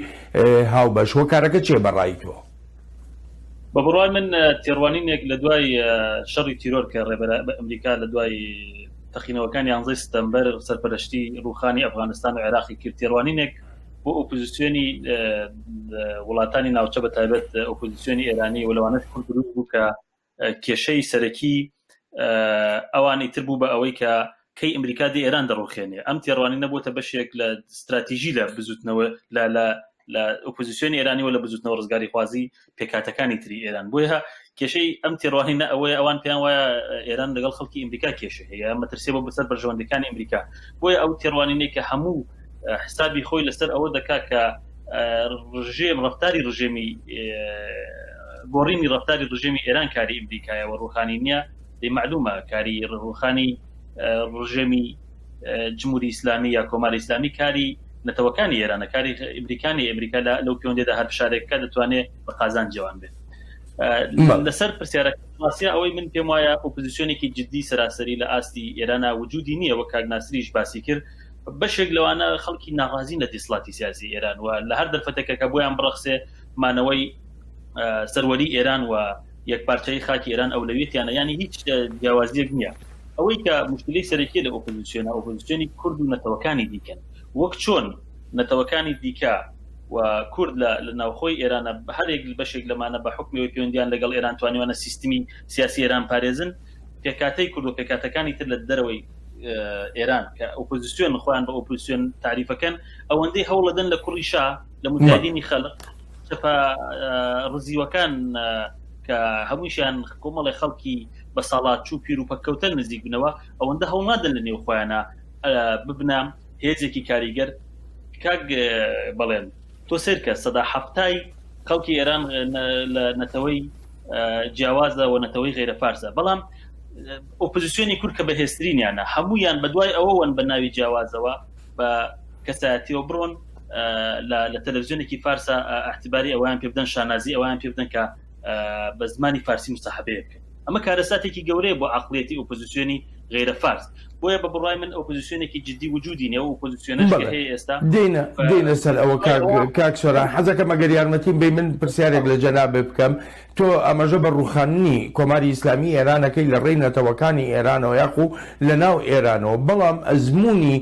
هاوبەش هۆکارەکە چێ بەڕای تۆ بە بڕای من تێڕوانینێک لە دوای شەڕی تیرۆر کە ڕێبەر بە ئەمریکا لە دوای تەقینەوەکانی 11 سپتەمبەر سەرپەرشتی ڕووخانی ئەفغانستان و عێراقی کرد تێڕوانینێک بۆ ئۆپۆزیسیۆنی وڵاتانی ناوچە بە تایبەت ئۆپۆزیسیۆنی ئێرانی و لەوانەت کورد بوو کە کێشەی سەرەکی ئەوانی تر بوو بە ئەوەی کە کەی ئەمریکا دی ئێران دەڕوخێنێ ئەم تێڕوانی نەبووتە بەشێک لە استراتیژی لە بزوتنەوە لە ئۆپۆزیسیۆنی ئێرانی و لە بزوتنەوە ڕزگاری خوازی پێکاتەکانی تری ئێران بۆیە کێشەی ئەم تێڕوانی نە ئەوەیە ئەوان پێیان وایە ئێران لەگەڵ خەڵکی ئەمریکا کێشە هەیە مەترسێ بۆ بەسەر بەرژەوەندەکانی ئەمریکا بۆیە ئەو تێڕوانینەی کە هەموو حسابی خۆی لەسەر ئەوە دەکا کە ڕژێم ڕەفتاری ڕژێمی گۆڕینی ڕەفتاری ڕژێمی ئێران کاری ئەمریکایە و ڕووخانی نییە دەی معلومە کاری ڕووخانی ڕژێمی جمهوری ئیسلامی یا کۆماری ئیسلامی کاری نەتەوەکانی ئێرانە کاری ئەمریکا لەو پەیوەندێدا هەر شارێکەکە دەتوانێت بە قازان جوان بێت لەسەر پرسیارەکە ئەوەی من پێم وایە ئۆپۆزیسیۆنێکی جددی سەراسەری لە ئاستی ئێرانە وجودی نییە وە کاک ناسریش باسی کرد بەشێک لەوانە خەڵکی ناڕازین لە دیسڵاتی سیاسی ئێران و لە هەر دەرفەتێکە کە بۆیان بڕەخسێ مانەوەی سەروەری ئێران و یەکپارچەی خاکی ئێران ئەولەویەتیانە ینی هیچ جیاوازیەک نییە ئەوەی کە مشکلەی سەرەکی لە ئۆپۆزیسیۆنی کورد و نەتەوەکانی دیکەن وەک چۆن نەتەوەکانی دیکە و کورد لە ناوخۆی ئێرانە هەرێک بەشێک لەمانە بە حکمەوەی پەیوەندیان لەگەڵ ئێران توانیوانە سیستمی سیاسی ئێران پارێزن پێکاتەی کورد و پێکاتەکانی تر لە دەرەوەی ئێران کە ئۆپۆزیسیۆن خۆیان بە ئۆپۆزیسیۆن تعریفەکەن ئەوەندەی هەوڵەدەن لە کوڕی شا لە مجاهدینی خەڵق چەپە ڕزیوەکان کە هەمووشیان کۆمەڵی خەڵکی بە ساڵات چوو پیر و پەکەوتە نزیک بنەوە ئەوەندە هەوڵنادن لە نێو خۆیانە ببنام هێزێکی کاریگەر کاک بەڵێن تۆ سێرکە سەدا هەفتای خەڵکی ئێران لە نەتەوەی جیاوازە و نەتەوەی غیرە فارسە بەڵام ئۆپۆزیسیۆنی کورد کە بەهێزترینیانە هەمویان بەدوای ئەوەوەن بە ناوی جیاوازەوە بە کەسایەتیەوە بڕۆن لە تەلەڤیزیۆنێکی فارسە ئەحتیباری ئەویان پێ بدەن شانازی ئەویان پێ بدەن کە بە زمانی فارسی مستەحەبەیە بکەن ئەمە کارەساتێکی گەورەیە بۆ عەقڵیەتی ئۆپۆزیسیۆنی غیرە فارس بۆیە بە بڕای من ئۆپۆزیسیۆنێکی جددی وجودی نیە و ئۆپۆزیسیۆنەش هەیە ئێستا دێنە سەر ئەوە کاک سۆران حەزەکەم ئەگەر یارمەتیم بێ من پرسیارێک لە جەنابێ بکەم تۆ ئەمەژە بە ڕووخانی کۆماری ئیسلامی ئێرانەکەی لە ڕێی نەتەوەکانی ئێرانەوە یاخو لە ناو ئێرانەوە بەڵام ئەزمموی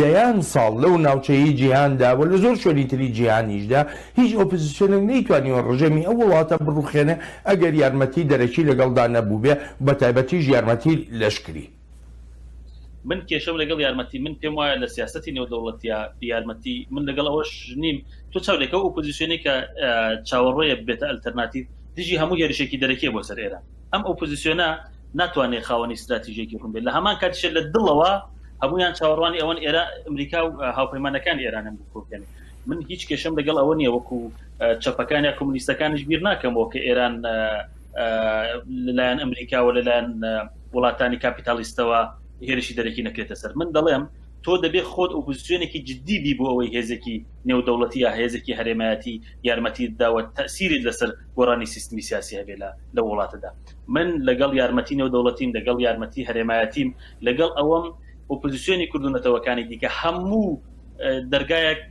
دەیان ساڵ لەو ناوچەیی جیهاندا و لە زۆر شوێنی تری جیهانیشدا هیچ ئۆپۆزیسیۆنێک نەیتوانیوە ڕژێمی ئەو وڵاتە بڕوخێنێ ئەگەر یارمەتی دەرەکی لەگەڵدا نەبوو بێ بە تایبەتیش یارمەتی لەشکری من کێشەم لەگەڵ یارمەتی من پێم وایە لە سیاسەتی نێودەوڵەتیە یارمەتی من لەگەڵ ئەوەش نیم تۆ چاولێکە ئۆپۆزیسیۆنی کە چاوەڕێیە بێتە ئەلتەرناتیڤ دژی هەموو هێرشێکی دەرەکیە بۆ سەر ئێران ئەم ئۆپۆزیسیۆنە ناتوانێت خاوەنی استراتیژیەکی ڕوون بێت لە هەمان کاتیشە لە دڵەوە هەمویان چاوەڕوانی ئەوەن ئەمریکا و هاوپەیمانەکانی ئێرانم بکۆکەن من هیچ کێشەم لەگەڵ ئەوە نییە وەکو چەپەکان یا کۆمونیستەکانیش بیر ناکەمەوە کە ئێران لەلایەن ئەمریکا و لەلایەن وڵاتانی کاپیتالیستەوە هێرشی دەرەکی نەکرێتە سەر من دەڵێم تۆ دەبێت خۆت ئۆپۆزیسیۆنێکی جددی بی بۆ ئەوەی هێزێکی نێودەوڵەتی یا هێزێکی هەرێمایەتی یارمەتی داوە تەسیری لەسەر گۆڕانی سیستمی سیاسی هەبێت لە وڵاتەدا من لەگەڵ یارمەتی نێودەوڵەتیم لەگەڵ یارمەتی هەرێمایەتیم لەگەڵ ئەوەم ئۆپۆزیسیۆنی کوردونەتەوەکانی دیکە هەموو دەرگایەک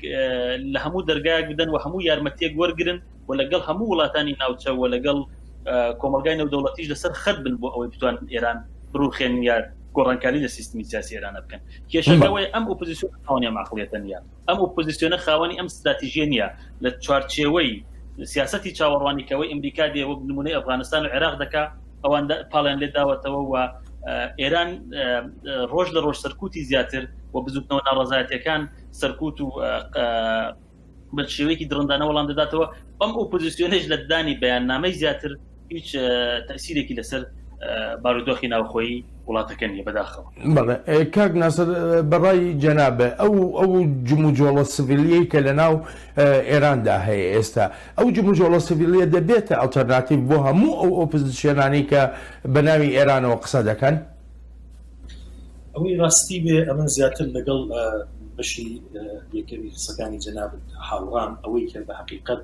لە هەموو دەرگایەک بدەن و هەموو یارمەتیەک وەرگرن و لەگەڵ هەموو وڵاتانی ناوچە و لەگەڵ کۆمەلگای نێودەوڵەتیش لەسەر خەت بن بۆ ئەوەی بتوان ئێران بڕوخێن یا گۆڕانکاری لە سیستمی سیاسی ئێرانە بکەن کێشەکەوەی ئەم ئۆپۆزیسیۆن خاوەنی ئەم عەقڵیەتە نییە ئەم ئۆپۆزیسیۆنە خاوەنی ئەم استراتیژیە نییە لە چوارچێوەی سیاسەتی چاوەڕوانیکەوەی ئەمریکا دێ وەک نمونەی ئەفغانستان و عێراق دەکا ئەوان پاڵیان لێ داوەتەوە و ئێران ڕۆژ لە ڕۆژ سەرکوتی زیاتر و بزوتنەوە ناڕەزایەتیەکان سەرکوت و بە شێوەیەکی درڕندانە وەڵام دەداتەوە ئەم ئۆپۆزیسیۆنێش لە دانی بەیاننامەی زیاتر هیچ تەسیرێکی لەسەر بارودۆخی ناوخۆیی وڵاتەکە نیە بەداخەوە. بەڵێ کاک ناسر بەڕای جەنابە ئەو جموجۆڵە سڤیلیەی کە لە ناو ئێراندا هەیە ئێستا ئەو جموجۆڵە سڤیلیە دەبێتە ئەڵتەرناتیڤ بۆ هەموو ئەو ئۆپۆزیسیۆنانی کە بە ناوی ئێرانەوە قسە دەکەن؟ ئەوەی ڕاستی بێ ئەمە زیاتر لەگەڵ بەشی یەکەمی قسەکانی جەناب هاوڕان ئەوەی کە بە حەقیقەت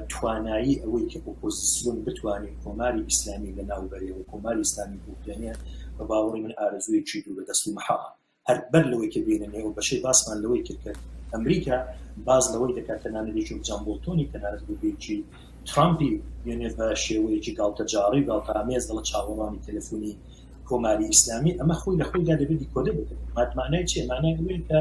توانایی ئەوەی کە ئۆپۆزیسیۆن بتوانێت کۆماری ئیسلامی لە ناوبەرەوە کۆماری ئیسلامی بووکرێنێ بە باوەڕی من ئارەزوویەکی دوو بەدەست و مەحاڵە هەر بەر لەوەی کە بینە نێو بەشەی باسمان لەوەی کرد ئەمریکا باز لەوەی دەکات تەنانەت جان بۆڵتۆنی تەنانەت بێکی ترامپی یعنی بە شێوەیەکی گاڵتەجاڕی گاڵتەئامێز دەڵە چاوەڕانی تەلەفۆنی کۆماری ئیسلامی ئەمە خۆی لە خۆیدا دەبێت دیکۆدە بکرێت مانای چێ مانای ئەوەیە کە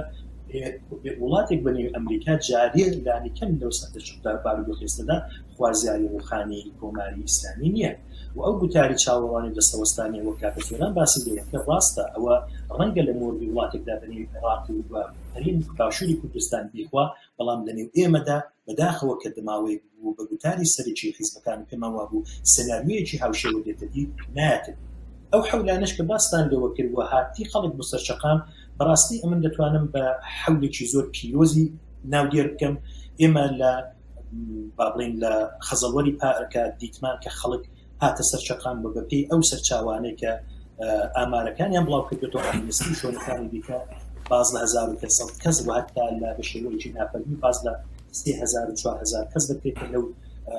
وڵاتێک بەنێو ئەمریکا جارێ لانیکەم لەو سەرچدا بارودۆخێستەدا خوازیاری ڕوخانی کۆماری ئیسلامی نییە و ئەو گوتاری چاوەڕانی دەستەوەستانی وە کاکەسۆران باسی دەیەکە ڕاستە ئەوە ڕەنگە لە مۆردی وڵاتێکدا بەنێو عێراق و هەرین باشووری کوردستان بیخوا بەڵام لەنێو ئێمەدا بەداخەوە کە دەماوەی بوو بە گوتاری سەرکی حیزبەکان پێماوا بوو سەناریۆیەکی هاوشێوە دێتە دی نایەتێت ئەو حەولانش کە باستان لەوە کردووە هاتی خەڵک بۆ سەرچەقام بەڕاستی ئەمن دەتوانم بە حەولێکی زۆر پیرۆزی ناودێر بکەم ئێمە لە با بڵێن لە خەزەڵوەری پارەکە دیتمان کە خەڵک هاتە سەرچەقام بە بەپێی ئەو سەرچاوانەی کە ئامارەکانیان بڵاو کردێتەوە ئەمنیستی شۆنەکانی دیکە باز لە 1900 کەس و هەتا لە بەشێوەیەکی ناپەرمی باز لە 3000 و 4000 کەس دەکرێتە لەو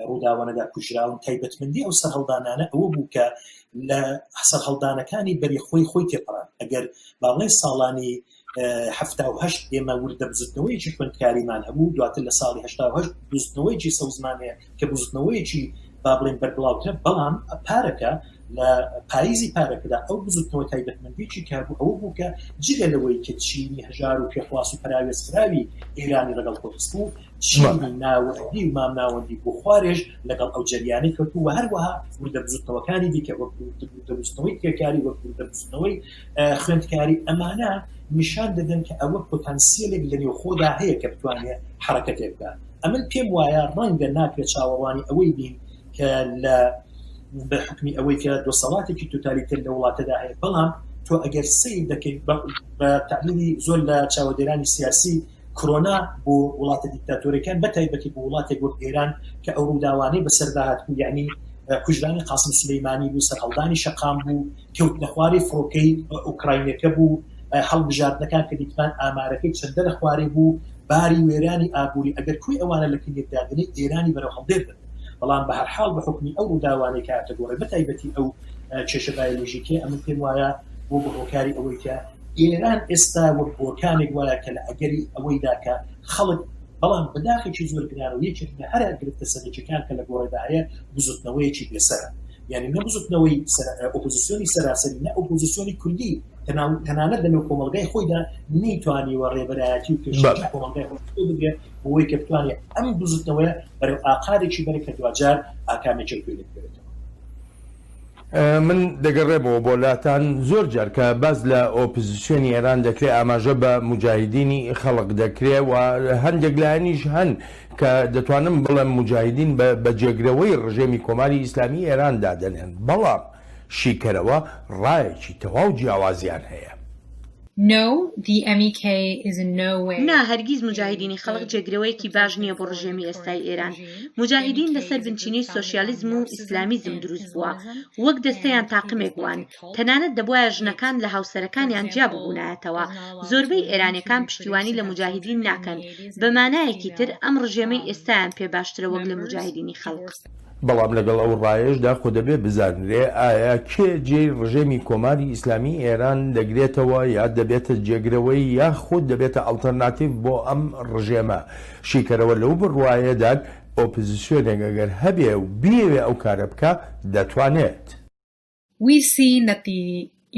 ڕووداوانەدا کوژراون تایبەتمەندی ئەو سەرهەڵدانانە ئەوە بوو کە لە سەرهەڵدانەکانی بەری خۆی تێپەڕان ئەگەر باڵێ ساڵانی 1970 ئێمە وردە بزوتنەوەیکی خوێندکاریمان هەبوو دواتر لە ساڵی 1970 بزوتنەوەیکی سەوزمانەیە کە بزوتنەوەیەکی با بڵێن بەربڵاوترە بەڵام پارەکە لە پاییزی پارەکەدا ئەو بزوتنەوە تایبەتمەندیی کاربوو ئەوە بوو کە جگە لەوەی کە چینی هەژار و پێخواس و پراوێزکراوی ئێرانی لەگەڵ خۆستبوو چینی ناوەندی و مام ناوەندی بۆ خوارێژ لەگەڵ ئەو جەریانی کەوتو و هەروەها وردە بزوتنەوەکانی دیکە وەک وردەبووستنەوەی تێکاری وەک وردەبووستنەوەی خوێندکاری ئەمانە نیشان دەدەن کە ئەوە پۆتانسیێلێک لەنێو خۆدا هەیە کە بتوانێت حرەکەتێک بکات ئەمن پێم وایە ڕەنگە ناکرێت چاوەڕوانی ئەوەی بین کە لە بە حکمی ئەوەی کە دۆسەڵاتێکی توتالیتر لە وڵاتەدا هەیە بەڵام تۆ ئەگەر سیر دەکەیت بە تعلیلی زۆر لە چاوەدێرانی سیاسی کۆرۆنا بۆ وڵاتە دیکتاتۆرەکان بەتایبەتی بۆ وڵاتێک وەک ئێران کە ئەو ڕووداوانەی بەسەرداهات بوو یعنی کوژرانی قاسم سلەیمانی بوو سەرهەڵدانی شەقام بوو کەوتنە خواری فڕۆکەی ئوکراینەکە بوو هەڵبژاردنەکان کە دیتمان ئامارەکەی چەندە لە خواری بوو باری وێرانی ئابووری ئەگەر کوی ئەوانە لە کنیەتدادنی ئێرانی بەرەو هەڵدێردن بەڵام بە هەر حاڵ بە حکمی ئەو ڕووداوانەی کە هاتەگۆڕێ بەتایبەتی ئەو کێشە بایۆلۆژیکیە ئەمن پێم وایە بۆ بەهۆکاری ئەوەی کە ئێران ئێستا وەک بۆکانێک وایە کە لە ئەگەری ئەوەیدا کە خەڵک بەڵام بەداخێکی زۆر گران و یەکێک لە هەر گرفتە سەرنجەکان کە لە گۆڕێدا هەیە بزوتنەوەیەکی بێسەرە یعنی نە بزوتنەوەی ئۆپۆزیسیۆنی سەراسەری نە ئۆپۆزیسیۆنی کوردی تەنانەت لەنێو کۆمەلگای خۆیدا نەیتوانیوە ڕێبەرایەتی و پێشنجامی کۆمەلگای خۆی بگرێت بۆی کە بتوانێت ئەم بزوتنەوەیە بەرەو ئاقارێکی بەرە کە دوجار ئاکامێکی پێ بکرێتەوە. من دەگەڕێمەوە بۆ لاتان زۆر جار کە باز لە ئۆپۆزیسیۆنی ئێران دەکرێت ئاماژە بە مجاهیدینی خەڵق دەکرێت و هەندێک لایەنیش هەن کە دەتوانم بڵێم مجاهیدین بە جێگرەوەی ڕژێمی کۆماری ئیسلامی ئێراندا دەنێن بەڵام شیکەرەوە ڕایەکی تەواو جیاوازیان هەیە. No, the MEK is in no way. نا هەرگیز مجاهدینی خەڵق جێگرەوەیەکی باش نییە بۆ ڕژێمی ئێستای ئێران. مجاهدین لەسەر بنچینی سۆشیالیزم و ئیسلامیزم دروست بووە، وەک دەستەیان تاقمێک بووان، تەنانەت دەبوایە ژنەکان لە هاوسەرەکانیان جیا ببوونایەتەوە. زۆربەی ئێرانیەکان پشتیوانی لە مجاهدین ناکەن، بە مانایەکی تر ئەم ڕژێمەی ئێستایان پێ باشترە وەک لە مجاهدینی خەڵق. بەڵام لەگەڵ ئەو ڕایشدا خۆ دەبێ بزانرێ ئایا کێ جێی ڕژێمی کۆماری ئیسلامی ئێران دەگرێتەوە یا دەبێتە جێگرەوەی یا خۆ دەبێتە ئەڵتەرناتیڤ بۆ ئەم ڕژێمە. شیکەرەوە لەو بڕواایەدا ئۆپزسیۆنێک ئەگەر هەبێ و بیەوێ ئەو کارە بکە دەتوانێت. We've seen that the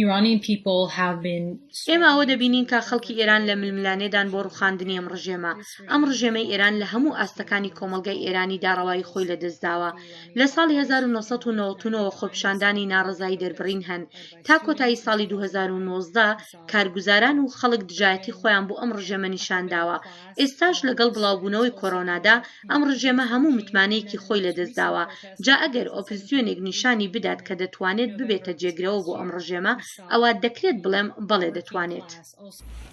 Iranian people have been. ئێمە ئەوە دەبینین کە خەڵکی ئێران لە ململانێدان بۆ ڕوخاندنی ئەم ڕژێمە. ئەم ڕژێمەی ئێران لە هەموو ئاستەکانی کۆمەلگای ئێرانی داڕەوایی خۆی لەدەستداوە. لە ساڵی 1990ەوە خۆپیشاندانی ناڕزایی دەربڕین هەن. تا کۆتایی ساڵی 2019 کارگوزاران و خەڵک دژایەتی خۆیان بۆ ئەم ڕژێمە نیشانداوە. ئێستاش لەگەڵ بڵاوبوونەوەی کۆرۆنادا ئەم ڕژێمە هەموو متمانەیەکی خۆی لەدەستداوە. جا ئەگەر ئۆپزسیۆنێک نیشانی بدات کە دەتوانێت ببێتە جێگرەوە بۆ ئەم ڕژێمە، ئەوە دەکرێت بڵێم بەڵێ دەتوانێت.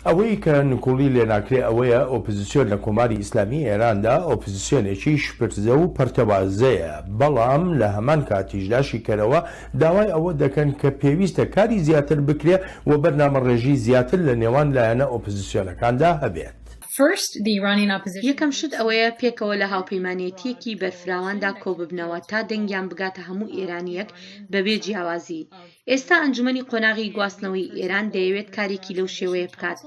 ئەوەی کە نکوڵی لێناکرێ ئەوەیە ئۆپزسیۆن لە کۆماری ئیسلامی ئێراندا ئۆپزسیۆنێکی شپرزە و پەرتەوازەیە، بەڵام لە هەمان کاتیشدا شیکەرەوە داوای ئەوە دەکەن کە پێویستە کاری زیاتر بکرێ و بەرنامەڕێژی زیاتر لە نێوان لایەنە ئۆپزسیۆنەکاندا هەبێت. First, the Iranian opposition. یەکەم شت ئەوەیە پێکەوە لە هاوپەیمانێتیەکی بەرفراواندا کۆببنەوە تا دەنگیان بگاتە هەموو ئێرانیەک بەبێ جیاوازی. ئێستا ئەنجومەنی قۆناغی گواستنەوەی ئێران دەیەوێت کارێکی لەو شێوەیە بکات.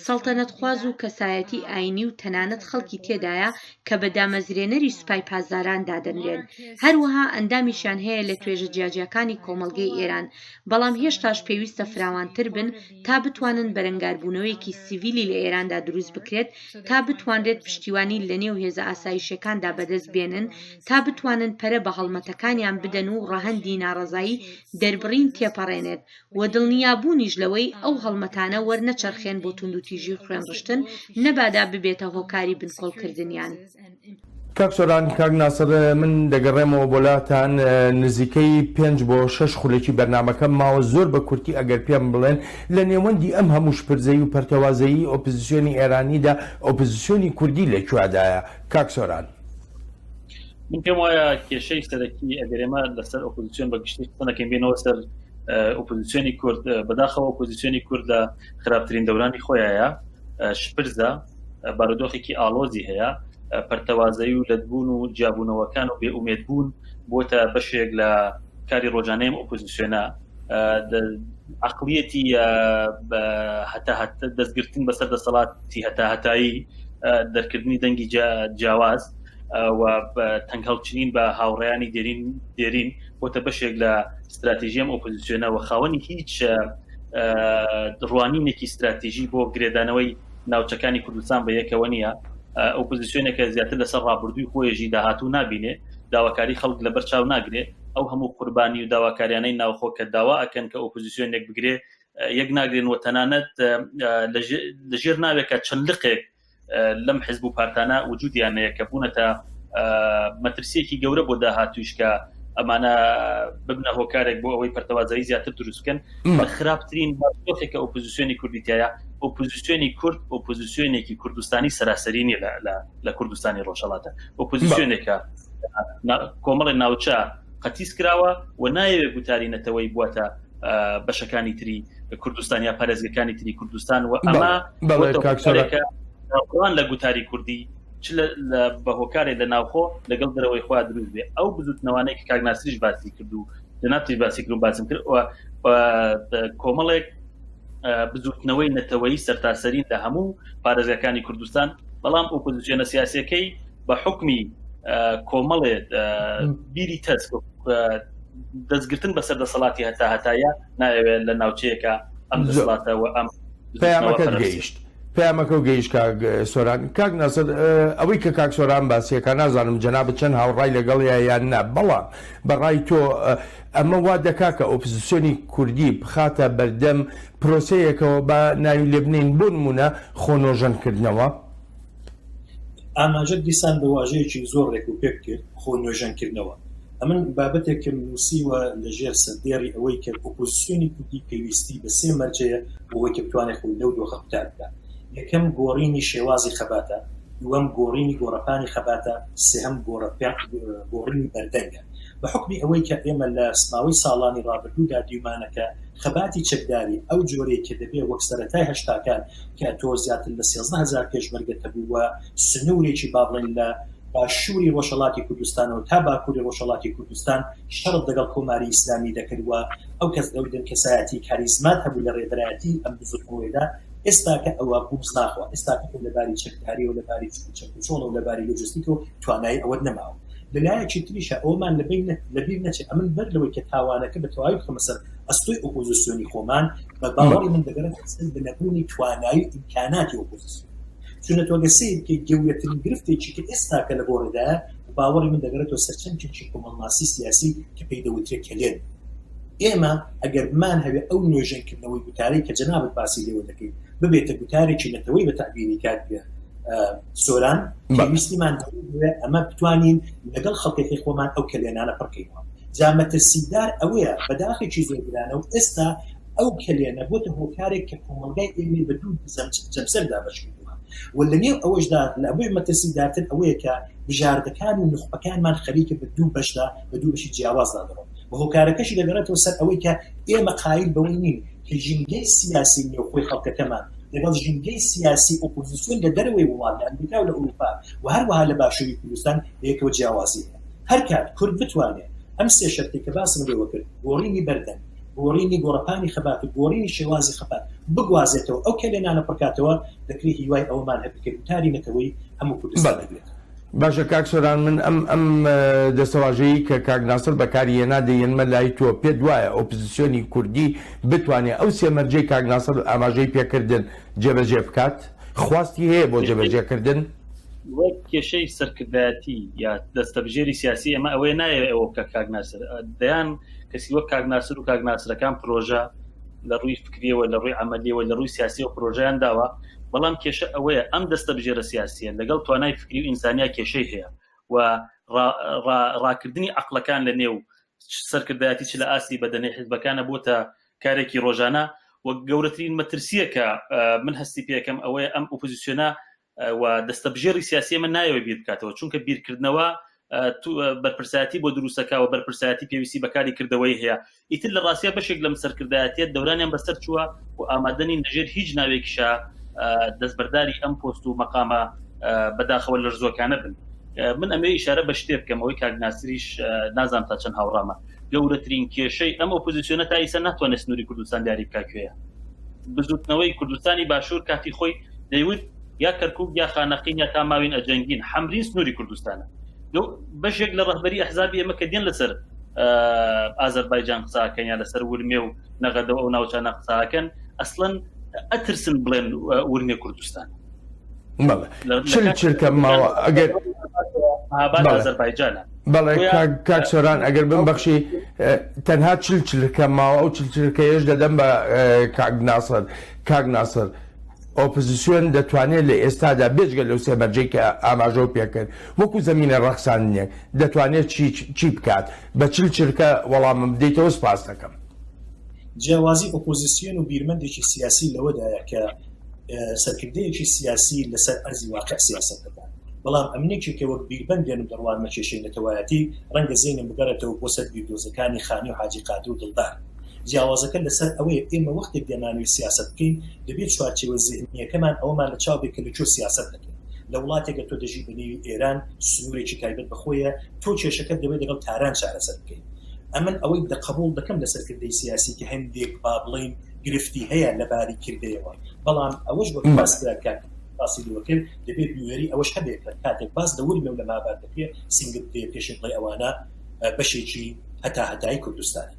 سەڵتەنەتخواز و کەسایەتی ئاینی و تەنانەت خەڵکی تێدایە کە بە دامەزرێنەری سوپای پازاران دادەنرێن. هەروەها ئەندامیشیان هەیە لە توێژە جیاجیەکانی کۆمەلگەی ئێران، بەڵام هێشتاش پێویستە فراوانتر بن تا بتوانن بەرەنگاربوونەوەیەکی سیڤیلی لە ئێراندا دروست بکرێت، تا بتوانرێت پشتیوانی لە نێو هێزە ئاسایشەکاندا بەدەست بێنن، تا بتوانن پەرە بە هەڵمەتەکانیان بدەن و ڕەهەندی ناڕەزایی دەربڕین تێپەڕێنێت و دڵنیابوونیش لەوەی ئەو هەڵمەتانە وەرنەچەرخێن بۆ توندوتیژی خوێنڕشتن، نەبادا ببێتە هۆکاری بنکۆڵکردنیان. کاک سۆران، کاک ناسر، من دەگەڕێمەوە بۆلاتان نزیکەی 5 بۆ 6 خولێکی بەرنامەکەم ماوە زۆر بە کورتی ئەگەر پێم بڵێن لە نێوەندی ئەم هەموو شپرزەی و پەرتەوازەیی ئۆپزسیۆنی ئێرانیدا ئۆپزسیۆنی کوردی لەکوێدایە. کاک سۆران، من پێم وایە کێشەی سەرەکی ئەگەرێمە لەسەر ئۆپۆزیسیۆن بەگشتی قسەنەکەین بێنەوە سەر ئۆپۆزیسیۆنی کورد. بەداخەوە ئۆپۆزیسیۆنی کورد لە خراپترین دەورانی خۆیایە، شپرزە، بارودۆخێکی ئاڵۆزی هەیە، پەرتەوازایی و لەدبوون و جیابوونەوەکان و بێئومێدبوون بۆتە بەشێک لە کاری ڕۆژانەیەم ئۆپۆزیسیۆنە. عەقڵیەتی هەتا دەستگرتن بەسەر دەسەڵاتی هەتایی، دەرکردنی دەنگی جیاواز و تەنگ هەڵچنین بە هاوڕێیانی دێرین بۆتە بەشێک لە استراتیژیەم ئۆپۆزیسیۆنە و خاوەنی هیچ ڕوانینێکی استراتیژی بۆ گرێدانەوەی ناوچەکانی کوردستان بە یەکەوە نییە. ئۆپۆزیسیۆنێکە زیاتر لەسەر ڕابردووی خۆیەژی داهاتوو نابینێ، داواکاری خەڵک لەبەر چاو ناگرێ. ئەو هەموو قوربانی و داواکاریانەی ناوخۆ کە داوا ئەکەن کە ئۆپۆزیسیۆنێک بگرێ یەک ناگرێن و تەنانەت لەژێر ناوێکە چەند لقێک لەم حزب و پارتانە وجودیانەیە کە بوونەتە مەترسیەکی گەورە بۆ داهاتوویش کە ئەمانە ببنە هۆکارێک بۆ ئەوەی پەرتەوازایی زیاتر دروست بکەن. بە خراپترین باشۆخێکە ئۆپۆزیسیۆنی کوردیتایە، ئۆپۆزیسیۆنی کورد ئۆپۆزیسیۆنێکی کوردستانی سەراسەری نیە لە کوردستانی ڕۆژهەڵاتە. ئۆپۆزیسیۆنێکە کۆمەڵی ناوچە قەتیس کراوە و نایەوێت گوتارینەتەوەی بواتە بەشەکانی تری کوردستان یا پارێزگەکانی تری کوردستان و ئەمە ڕان لە گوتاری کوردی چ بە هۆکارێک لە ناوخۆ لەگەڵ دەرەوەی خوا دروست بێ. ئەو بزوتنەوانەی کە کاک ناسریش باسی کرد و دەناتریش باسی کرد و باسم کرد کۆمەڵێک بزوتنەوەی نەتەوەیی سەرتاسەرین لە هەموو پارێزگەکانی کوردستان، بەڵام ئۆپۆزیسیۆنە سیاسیەکەی بە حکمی کۆمەڵێ بیری تەس دەستگرتن بەسەر دەسەڵاتی هەتایە نایەوێت لە ناوچەیەکە ئەم دەسەڵاتەوە ئەم پەیامەکەت گەیشت. پەیامەکە و گەیشت کاک سۆران. کاک ناسر، ئەوەی کە کاک سۆران باسیەکە نازانم جەنابەت چەند هاوڕای لەگەڵیە یان نا، بەڵام بەڕای تۆ ئەمە وا دەکا کە ئۆپزسیۆنی کوردی بخاتە بەردەم پرۆسەیەکەوە بە ناوی لێبنین بۆ نمونە خۆنۆژەنکردنەوە؟ ئاماژە دیسان بە واژەیەکی زۆر ڕێک و پێ کرد خۆ نوێژەنکردنەوە. ئەمن بابەتێکم نووسیوە لەژێر سەردێڕی ئەوەی کە ئۆپۆزسیۆنی کوردی پێویستی بە سێ مەرجەیە بۆەوەی کە بتوانێت خۆی لەو دۆخە قوتار بکات. یەکەم گۆڕینی شێوازی خەباتە، دووەم گۆڕینی گۆڕەپانی خەباتە، سێهەم گۆڕینی بەردەنگە. بە حکمی ئەوەی کە ئێمە لە سماوەی ساڵانی ڕابردوودا دیومانەکە خەباتی چەکداری ئەو جۆرەی کە دەبێ وەک سەرەتای هەشتاکان کە تۆ زیاتر لە 13,000 پێشمەرگە هەبووە سنوورێکی با بڵێن لە باشووری ڕۆژهەڵاتی کوردستانەوە تا باکووری ڕۆژهەڵاتی کوردستان شەڕ دەگەڵ کۆماری ئیسلامی دەکردووە. ئەو کەس ئەو کەسایەتی کاریزمات هەبوو لە ڕێبەرایەتی ئەم بزرگەوەیدا ئێستا کە ئەوە بووس ناخوا، ئێستا کە لەباری چەکداری و لەباری چەکوچۆڵ و لەباری لۆجستیک و توانایی ئەوە نەماوە. لەلایەکی تریشە ئەومان لەبیر نەچێت ئەمن بەر لەوەی کە تاوانەکە بە تەواوی بخەمە سەر ئەستۆی ئۆپۆزسیۆنی خۆمان بە باوەڕی من دەگەرێت بە نەبوونی توانایی ئیمکاناتی ئۆپۆزسیۆن چونە تۆگەسەیە کە گەورەترین گرفتێکی کە ئێستا کە لە بۆڕێدایە باوەڕی من دەگەرێتەوە سەرچەمێکی کۆمەڵناسی سیاسی کە پێی دەوترێت کلێن. ئێمە ئەگەر بمان هەوێ ئەو نوێژەنکردنەوەی گوتارەی کە جەنابەت باسی لێوە دەکەین ببێتە گوتارێکی نەتەوەی بە تعبیری کات بێ سۆران پێویستیمان ئەمە بتوانین لەگەڵ خەڵکێکی خۆمان ئەو کلێنانە پڕکەینەوە. جا مەترسیدار ئەوەیە بەداخێکی زۆرگرانە و ئێستا ئەو کلێنە بۆتە هۆکارێک کە کۆمەلگای ئێمە بە دوو جەمسەردا بەشکردووە و لە نێو ئەوەشدا لە ئەوەی مەترسیدارتر ئەوەیە کە بژاردەکان و نخبەکانمان خەریکە بە دوو بەشدا بە دوو بەشی جیاوازدا دەڕۆن و هۆکارەکەشی دەگەڕێتەوە سەر ئەوەی کە ئێمە قایل بەوەی نین کە ژینگەی سیاسی نێوخۆی خەڵکەکەمان لەگەڵ ژینگەی سیاسی ئۆپۆزسیۆن لە دەرەوەی وڵات لە ئەمریکا و لە ئەوروپا و هەروەها لە باشووری کوردستان یەکەوە جیاوازیە. هەر کات کورد بتوانێت ئەم سێ شەرتێک کە باسم لێوە کرد گۆڕینی بەردەنگ، گۆڕینی گۆڕەپانی خەبات و گۆڕینی شێوازی خەبات بگوازێتەوە ئەو کلێنانە پڕکاتەوە دەکرێت هیوای ئەومان هەبکە وتاری نەتەوەی هەموو کوردستان دەگرێت. باشە کاک سۆران من ئەم دەسەواژەیە کە کاک ناسر بەکاری هێنا دەیەنمە لای تۆ پێت وایە ئۆپزسیۆنی کوردی بتوانێت ئەو سێمەرجەی کاک ناسر ئاماژەی پێکردن جێبەجێ بکات؟ خواستی هەیە بۆ جێبەجێکردن؟ وەک کێشەی سەرکردایەتی یا دەستەبژێری سیاسی ئەمە ئەوەی نایە ئەوە بکە کاک ناسر دەیان کەسی وەک کاک ناسر و کاک ناسرەکان پرۆژە لە ڕووی فکریەوە لە ڕووی عەمەلیەوە لە ڕووی سیاسی و پرۆژەیان داوە بەڵام کێشە ئەوەیە ئەم دەستەبژێرە سیاسیە لەگەڵ توانای فکری و ئینسانیا کێشەی هەیە و ڕاکردنی عەقڵەکان لە نێو سەرکردایەتی چ لە ئاسی بەدەنێ حیزبەکانە بۆتە کارێکی ڕۆژانە و گەورەترین مەترسیە کە من هەستی پێکەم ئەوەیە ئەم ئۆپۆزسیۆنە و دەستەبژێری سیاسی من نایەوە بیر بکاتەوە چونکە بیرکردنەوە بەرپرسایەتی بۆ دروستەکە و بەرپرسایەتی پێویستی بەکاری کردەوەی هەیە. ئیتر لە ڕاستیە بەشێک لەم سەرکردایەتیە دەورانیان بەسەر چووە و ئامادەنین لەژێر هیچ ناوێکیشە دەستبەرداری ئەم پۆست و مەقامە بەداخەوە لە ژزۆکانە بن. من ئەمێ ئیشارە بە شتێ بکەم ئەوەی کاک ناسریش نازانم تا چەند هاوڕامە گەورەترین کێشەی ئەم ئۆپۆزسیۆنە تا ئیسا ناتوانێت سنووری کوردستان دیاری بکات کوێیە. بزوتنەوەی کوردستانی باشوور کاتی خۆی دەیوت یا کەرکوب یا خانەقین یا تا ماوین ئەجەنگین حەمرین سنووری کوردستانە. بەشێک لە ڕەهبەری ئەحزابی ئێمە کە دێن لەسەر ئازەربایجان قساکەن یا لەسەر ورمێ و نەغەدەوە ئەو ناوچانە قساکەن ئەسڵەن ئەترسن بڵێن ورمێ کوردستان. چلکە ماوە ئەگەر ئازەربایجانە بەڵێ کاک سۆران ئەگەر بم بەخشی تەنها چلکە ماوە ئەو چلکەیەش دەدەم بە کاک ناسر ئۆپۆزسیۆن دەتوانێت لە ئێستادا بێجگە لەو سێمەرجەی کە ئاماژە پێکرد وەکو زەمینە ڕەخساندنێک دەتوانێت چی بکات بە چلکە وەڵامم بدەیتەوە سپاس دەکەم. جیاوازی ئۆپۆزسیۆن و بیرمەندێکی سیاسی لەوەدایە کە سەرکردەیەکی سیاسی لەسەر ئەرزی واقع سیاست دەکات بەڵام ئەمنێکی کە وەک بیربەند دێنم دەڕوانمە کێشەی نەتەوایەتی ڕەنگە زەینم بگەڕێتەوە بۆ سەر بیردۆزەکانی خانی و حاجی قادر و دڵدار. جیاوازەکە لەسەر ئەوەیە ئێمە وەختێک دەمانوێت سیاست بکەین دەبێت چوارچێوە ذهنیەکەمان ئەومان لە چاو بێت کە لەکوێ سیاست دەکەین. لە وڵاتێکە تۆ دەژی بەنێوی ئێران سنوورێکی تایبەت بەخۆیە تۆ کێشەکەت دەبێت لەگەڵ تاران چارەسەر بکەین. ئەمن ئەوەی دەقبول دەکەم لە سەرکردەی سیاسی کە هەندێک با بڵین گرفتی هەیە لەباری کردەوە بەڵام ئەوەش بۆ باسکرا کات باسی لەوەکرد دەبێت بوێری ئەوەش هەبێت کاتێک باس دەوری لەو لە مابات دەکرێت سنگت پێ پێشت بڵێ ئەوانە بەشێکی هەتای کوردستانی.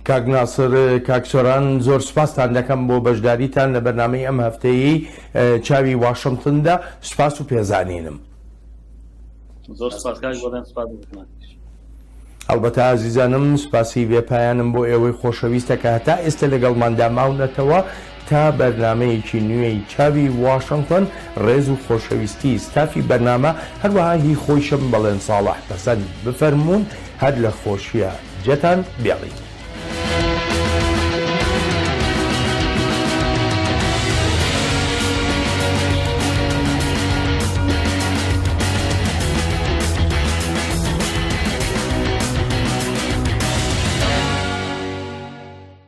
کاک ناسر کاک سۆران زۆر سوپاسان دەکەم بۆ بەشداریتان لە بەرنامەی ئەم هەفتەیەی چاوی واشنگتندا سوپاس و پێزانینم. زۆر سپاس کاک بۆدان سپاس دەکەم. ئەلبەتە ئازیزانم سوپاسی بێپایانم بۆ ئێوەی خۆشەویستە کە هەتا ئێستا لەگەڵماندا ماونەتەوە تا بەرنمەیەکی نوێی چاوی واشنگتن ڕێز و خۆشەویستی ستافی بەرنامە هەروەها هی خۆشم بەڵێن ساڵح پەسەند بفەرمونون هەر لە خۆشیە جەتان بێڵی.